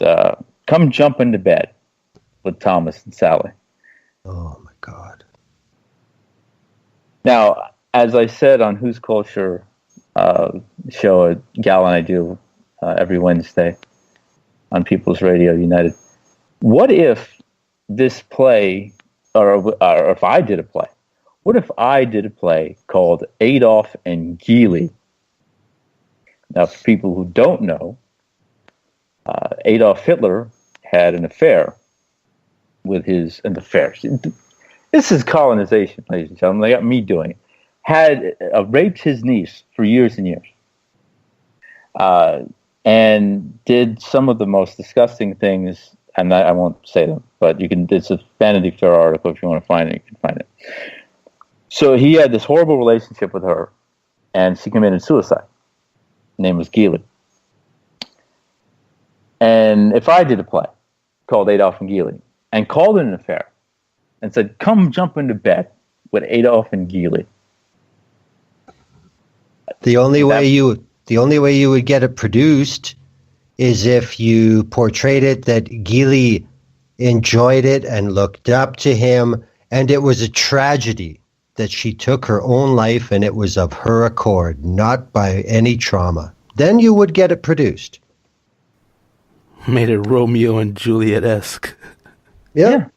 come jump into bed with Thomas and Sally. Oh, my God. Now, as I said on Who's Culture show, a gal and I do every Wednesday on People's Radio United, what if this play, or if I did a play, what if I did a play called Adolf and Geely? Now, for people who don't know, Adolf Hitler had an affair with his, and affairs. This is colonization, ladies and gentlemen. They got me doing it. Had raped his niece for years and years. And did some of the most disgusting things, and I won't say them, but you can. It's a Vanity Fair article. If you want to find it, you can find it. So he had this horrible relationship with her, and she committed suicide. Her name was Geely. And if I did a play called Adolf and Geely, and called it an affair, and said, come jump into bed with Adolf and Geely. The only way you would get it produced is if you portrayed it that Geely enjoyed it and looked up to him, and it was a tragedy that she took her own life, and it was of her accord, not by any trauma. Then you would get it produced. Made it Romeo and Juliet-esque. Yeah.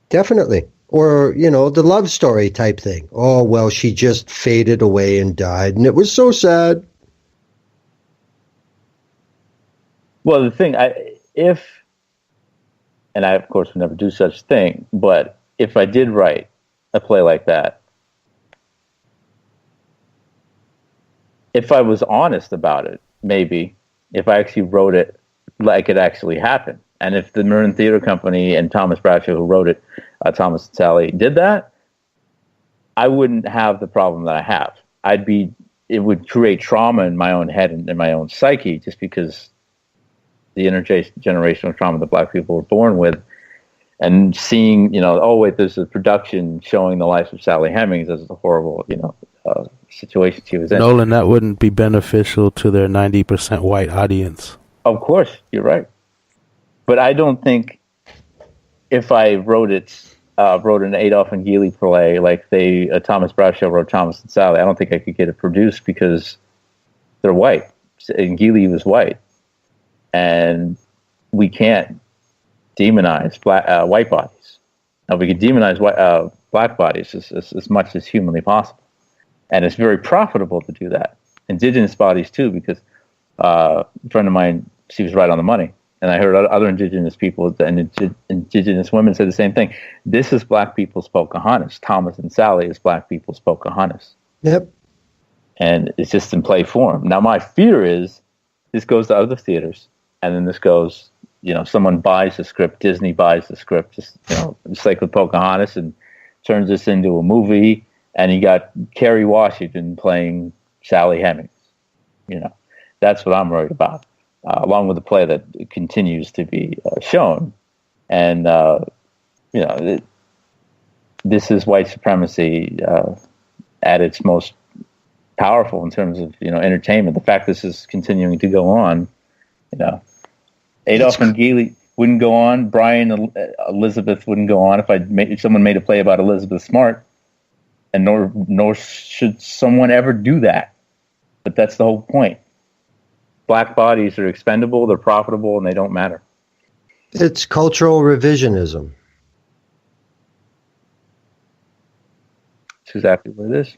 Definitely. Or, the love story type thing. Oh, well, she just faded away and died, and it was so sad. Well, the thing, and I, of course, would never do such thing, but if I did write a play like that, if I was honest about it, maybe, if I actually wrote it like it actually happened, and if the Marin Theater Company and Thomas Bradshaw, who wrote it, Thomas and Sally, did that, I wouldn't have the problem that I have. It would create trauma in my own head and in my own psyche, just because the intergenerational trauma that Black people were born with, and seeing, oh wait, there's a production showing the life of Sally Hemings as a horrible, situation she was in. Nolan, that wouldn't be beneficial to their 90% white audience. Of course, you're right. But I don't think if I wrote an Adolph and Geely play like Thomas Bradshaw wrote Thomas and Sally, I don't think I could get it produced because they're white. And Geely was white. And we can't demonize white bodies. Now, we can demonize black bodies as much as humanly possible. And it's very profitable to do that. Indigenous bodies, too, because a friend of mine, she was right on the money. And I heard other indigenous people and indigenous women say the same thing. This is black people's Pocahontas. Thomas and Sally is black people's Pocahontas. Yep. And it's just in play form. Now, my fear is this goes to other theaters, and then this goes, someone buys the script, Disney buys the script, just like with Pocahontas, and turns this into a movie, and you got Kerry Washington playing Sally Hemings. That's what I'm worried about. Along with the play that continues to be shown. And, this is white supremacy at its most powerful in terms of, entertainment. The fact this is continuing to go on, Adolph and Geely wouldn't go on. Brian Elizabeth wouldn't go on if someone made a play about Elizabeth Smart, and nor should someone ever do that. But that's the whole point. Black bodies are expendable, they're profitable, and they don't matter. It's cultural revisionism. That's exactly what it is.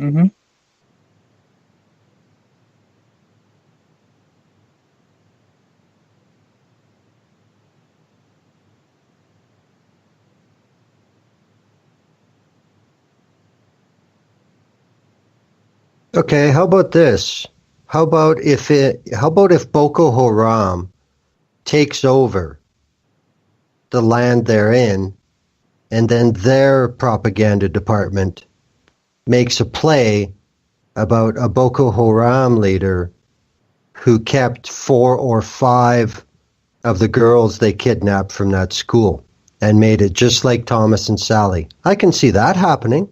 Mm-hmm. Okay, how about this? How about if Boko Haram takes over the land they're in, and then their propaganda department makes a play about a Boko Haram leader who kept 4 or 5 of the girls they kidnapped from that school and made it just like Thomas and Sally. I can see that happening.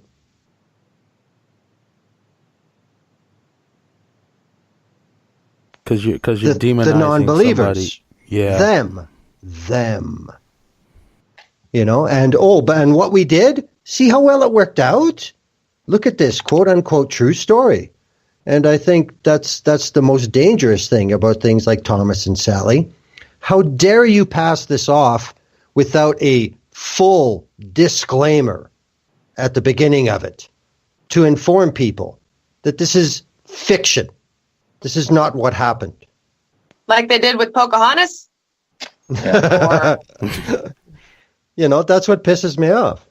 Because you're demonizing the non-believers. Somebody. Yeah. Them. And what we did, see how well it worked out? Look at this quote-unquote true story. And I think that's the most dangerous thing about things like Thomas and Sally. How dare you pass this off without a full disclaimer at the beginning of it to inform people that this is fiction. This is not what happened. Like they did with Pocahontas? Yeah. That's what pisses me off.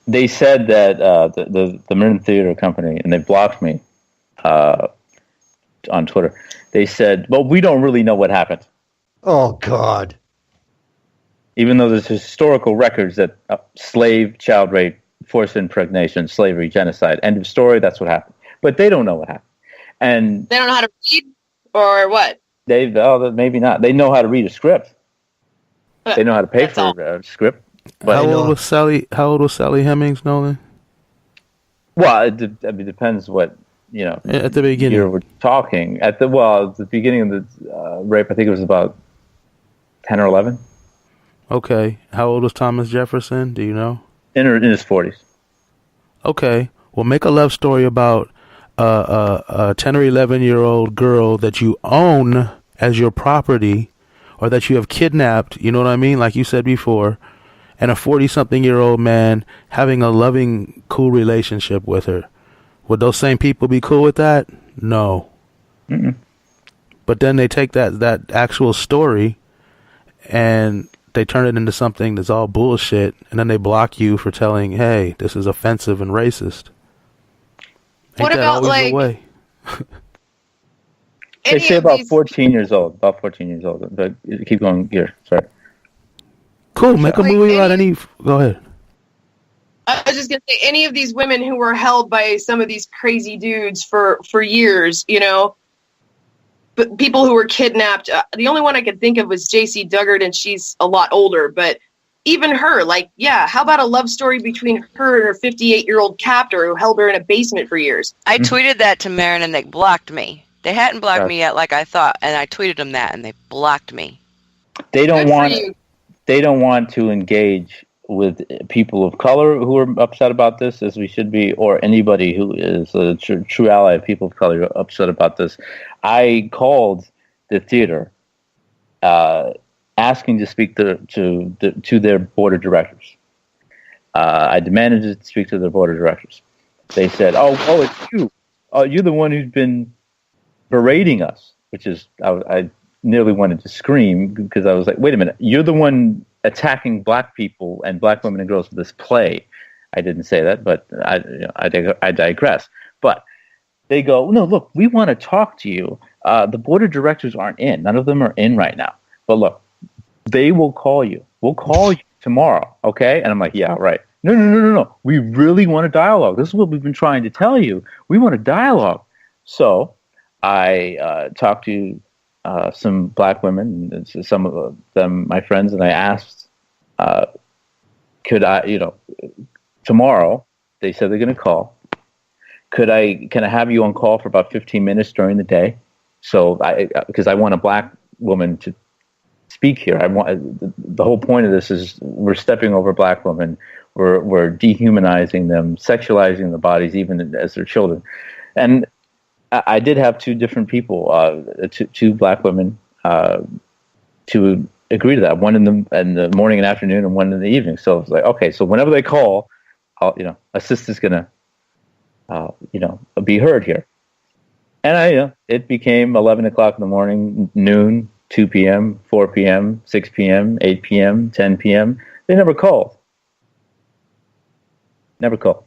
They said that the Marin Theater Company, and they blocked me on Twitter. They said, well, we don't really know what happened. Oh, God. Even though there's historical records that slave, child rape, forced impregnation, slavery, genocide, end of story, that's what happened. But they don't know what happened. And they don't know how to read or what? Maybe not. They know how to read a script. They know how to pay for a script. But how old was Sally Hemings, Nolan? Well, it depends what at the beginning year we're talking. At the beginning of the rape, I think it was about 10 or 11. Okay. How old was Thomas Jefferson? Do you know? In his 40s. Okay. Well, make a love story about a 10 or 11-year-old girl that you own as your property, or that you have kidnapped. You know what I mean? Like you said before. And a 40-something-year-old man having a loving, cool relationship with her. Would those same people be cool with that? No. Mm-mm. But then they take that actual story and they turn it into something that's all bullshit, and then they block you for telling, hey, this is offensive and racist. What about, like... They say about 14 years old. About 14 years old. But keep going here. Sorry. Cool. Make a movie about any. Go ahead. I was just going to say, any of these women who were held by some of these crazy dudes for years, but people who were kidnapped, the only one I could think of was J.C. Duggart, and she's a lot older, but even her, how about a love story between her and her 58-year-old captor who held her in a basement for years? I tweeted that to Marin, and they blocked me. They hadn't blocked me yet like I thought, and I tweeted them that, and they blocked me. They don't want to engage with people of color who are upset about this, as we should be, or anybody who is a true ally of people of color who are upset about this. I called the theater asking to speak to their board of directors. I demanded to speak to their board of directors. They said, oh, it's you. Oh, you're the one who's been berating us, which is, I nearly wanted to scream because I was like, wait a minute, you're the one attacking black people and black women and girls with this play. I didn't say that, but I digress. But they go, no, look, we want to talk to you. The board of directors aren't in. None of them are in right now. But look, they will call you. We'll call you tomorrow, okay? And I'm like, yeah, right. No. We really want a dialogue. This is what we've been trying to tell you. We want a dialogue. So I talked to some black women, some of them my friends, and I asked, could I, tomorrow, they said they're going to call. Can I have you on call for about 15 minutes during the day? So because I want a black woman to speak here. The whole point of this is we're stepping over black women. We're dehumanizing them, sexualizing their bodies, even as their children. And I did have two different people, two black women, to agree to that. One in the morning and afternoon, and one in the evening. So it's like, okay, so whenever they call, a sister's gonna, be heard here. And it became 11 o'clock in the morning, noon, 2 p.m., 4 p.m., 6 p.m., 8 p.m., 10 p.m. They never called. Never called.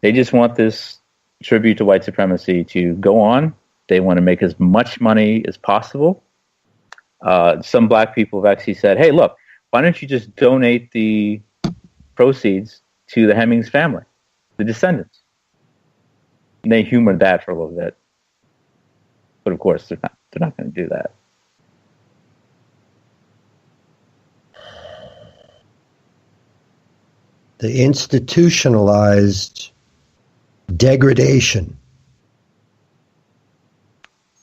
They just want this tribute to white supremacy to go on. They want to make as much money as possible. Some black people have actually said, hey, look, why don't you just donate the proceeds to the Hemmings family, the descendants? And they humored that for a little bit. But of course, they're not going to do that. The institutionalized degradation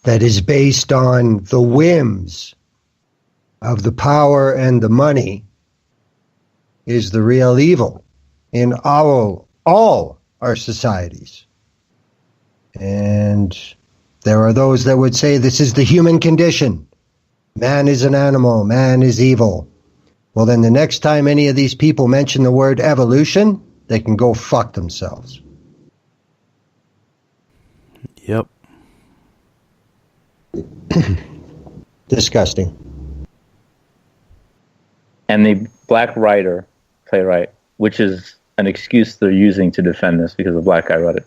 that is based on the whims of the power and the money is the real evil in all our societies. And there are those that would say this is the human condition. Man is an animal. Man is evil. Well, then the next time any of these people mention the word evolution, they can go fuck themselves. Yep. Disgusting. And the black playwright, which is an excuse they're using to defend this because a black guy wrote it.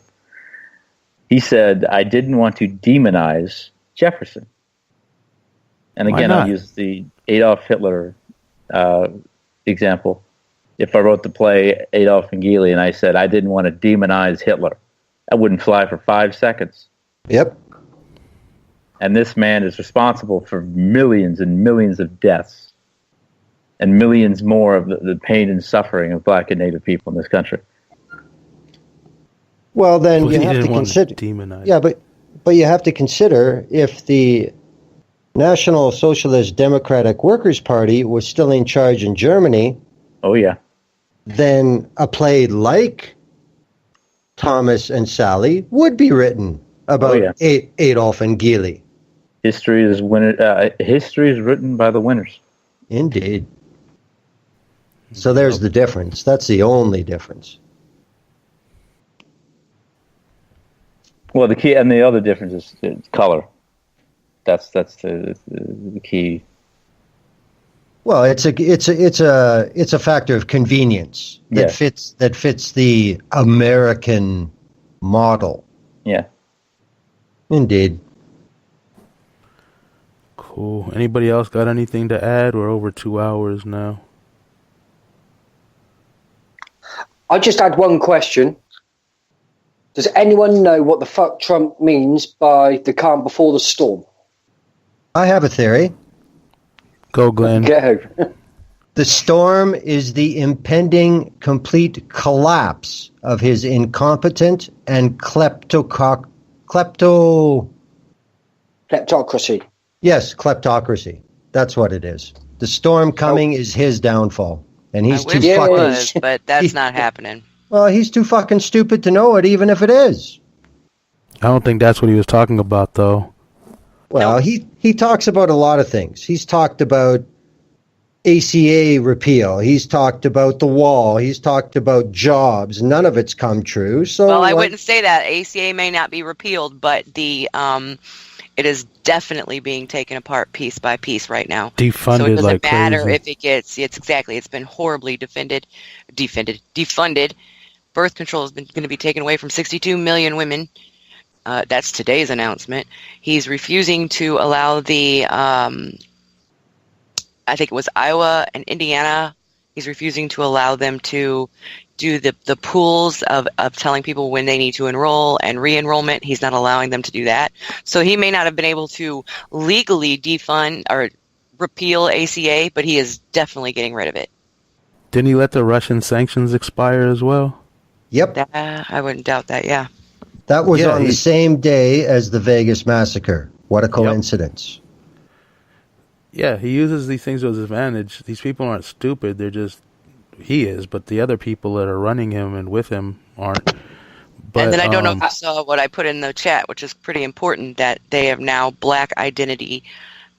He said, I didn't want to demonize Jefferson. And again, I'll use the Adolf Hitler example. If I wrote the play Adolf and Geely and I said I didn't want to demonize Hitler, I wouldn't fly for 5 seconds. Yep. And this man is responsible for millions and millions of deaths and millions more of the pain and suffering of black and native people in this country. Well, then you have to consider. Yeah, but you have to consider if the National Socialist Democratic Workers' Party was still in charge in Germany. Oh yeah. Then a play like Thomas and Sally would be written about Adolf and Geely. History is written by the winners. Indeed. So there's the difference. That's the only difference. Well, the key and the other difference is color. That's the key. Well, it's a factor of convenience that fits the American model. Yeah. Indeed. Cool. Anybody else got anything to add? We're over 2 hours now. I just had one question. Does anyone know what the fuck Trump means by the calm before the storm? I have a theory. Go, Glenn. Go. The storm is the impending complete collapse of his incompetent and kleptocracy. Yes, kleptocracy. That's what it is. The storm coming is his downfall. And he's I too wish it fucking... was, but that's not happening. Well, he's too fucking stupid to know it, even if it is. I don't think that's what he was talking about, though. Well, he talks about a lot of things. He's talked about ACA repeal. He's talked about the wall. He's talked about jobs. None of it's come true. So, Well, I wouldn't say that. ACA may not be repealed, but it is definitely being taken apart piece by piece right now. Defunded so it doesn't like matter crazy. if it gets. It's been horribly defunded. Birth control has been going to be taken away from 62 million women. That's today's announcement. He's refusing to allow the, I think it was Iowa and Indiana. He's refusing to allow them to do the pools of telling people when they need to enroll and re-enrollment. He's not allowing them to do that. So he may not have been able to legally defund or repeal ACA, but he is definitely getting rid of it. Didn't he let the Russian sanctions expire as well? Yep. I wouldn't doubt that, yeah. That was on the same day as the Vegas massacre. What a coincidence. Yeah, he uses these things to his advantage. These people aren't stupid. They're just, he is, but the other people that are running him and with him aren't. But, and then I don't know if you saw what I put in the chat, which is pretty important, that they have now Black Identity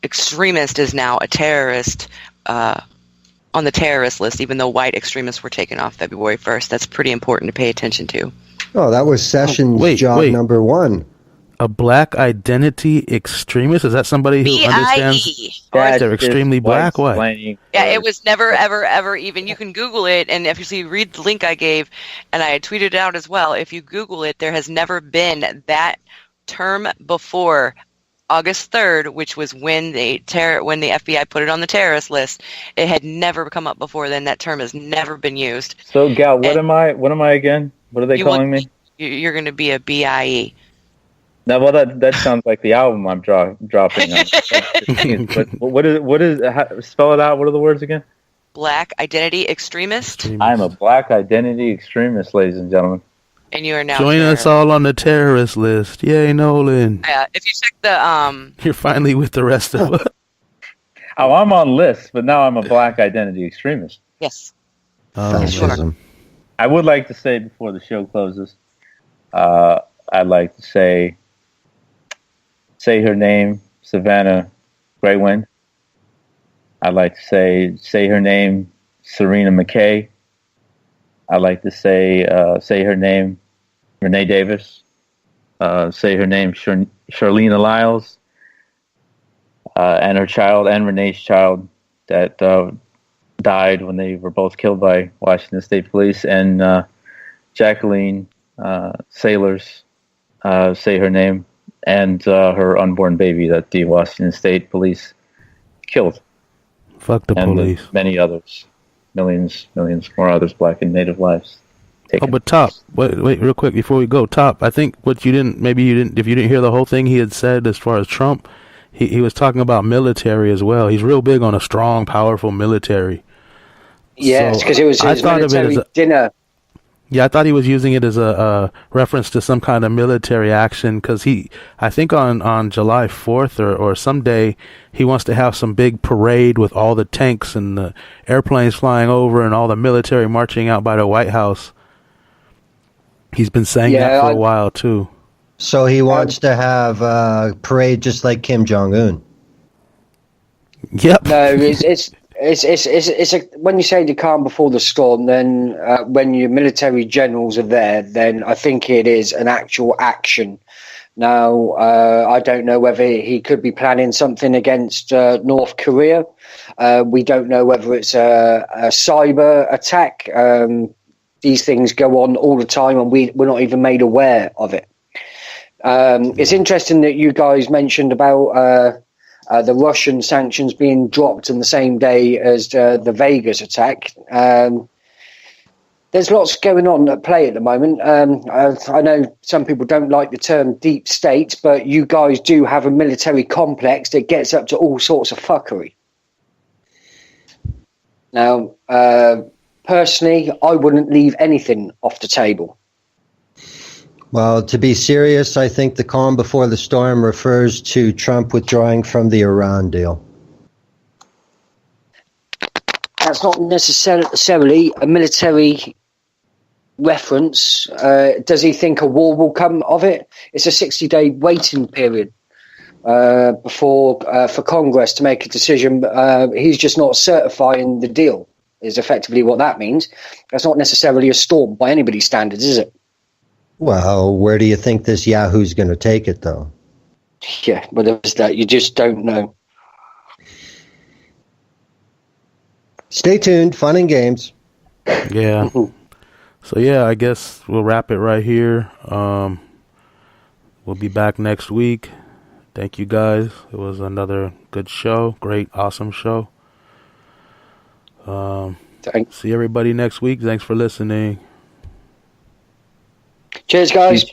Extremist is now a terrorist on the terrorist list, even though white extremists were taken off February 1st. That's pretty important to pay attention to. Oh, that was Sessions' job number one. A Black Identity Extremist? Is that somebody who understands they're extremely black? What? Yeah, it was never, ever, ever even. You can Google it, and if you read the link I gave, and I had tweeted it out as well, if you Google it, there has never been that term before August 3rd, which was when the FBI put it on the terrorist list. It had never come up before then. That term has never been used. So, Gal, what am I again? What are they calling me? You're going to be a BIE. Now, well, that sounds like the album I'm dropping on. But what is spell it out? What are the words again? Black Identity Extremist. I'm a Black Identity Extremist, ladies and gentlemen. And you are now join us all on the terrorist list. Yay, Nolan. Yeah, if you check the You're finally with the rest of us. Oh, I'm on lists, but now I'm a Black Identity Extremist. Yes. Fascism. I would like to say before the show closes, I'd like to say her name, Savannah Greywind. I'd like to say her name, Serena McKay. I'd like to say her name, Renee Davis. Say her name, Charlene Lyles, and her child, and Renee's child that died when they were both killed by Washington State Police, and Jacqueline Sailors, say her name, and her unborn baby that the Washington State Police killed. Fuck the police. Many others, millions more others, Black and Native lives taken. Oh, but Top, wait, real quick before we go. Top, I think if you didn't hear the whole thing he had said as far as Trump, he was talking about military as well. He's real big on a strong, powerful military. Yes, because it was his military dinner. Yeah, I thought he was using it as a reference to some kind of military action, because I think on July 4th or someday, he wants to have some big parade with all the tanks and the airplanes flying over and all the military marching out by the White House. He's been saying that for a while, too. So he wants to have a parade just like Kim Jong-un. Yep. No, it's when you say the calm before the storm, then when your military generals are there, then I think it is an actual action. Now, I don't know whether he could be planning something against North Korea. We don't know whether it's a cyber attack. These things go on all the time, and we're not even made aware of it. It's interesting that you guys mentioned about the Russian sanctions being dropped on the same day as the Vegas attack. There's lots going on at play at the moment. I know some people don't like the term deep state, but you guys do have a military complex that gets up to all sorts of fuckery. Now, personally, I wouldn't leave anything off the table. Well, to be serious, I think the calm before the storm refers to Trump withdrawing from the Iran deal. That's not necessarily a military reference. Does he think a war will come of it? It's a 60-day waiting period before for Congress to make a decision. He's just not certifying the deal, is effectively what that means. That's not necessarily a storm by anybody's standards, is it? Well, where do you think this Yahoo's going to take it, though? Yeah, but there's that. You just don't know. Stay tuned. Fun and games. Yeah. So, yeah, I guess we'll wrap it right here. We'll be back next week. Thank you, guys. It was another good show. Great, awesome show. Thanks. See everybody next week. Thanks for listening. Cheers, guys.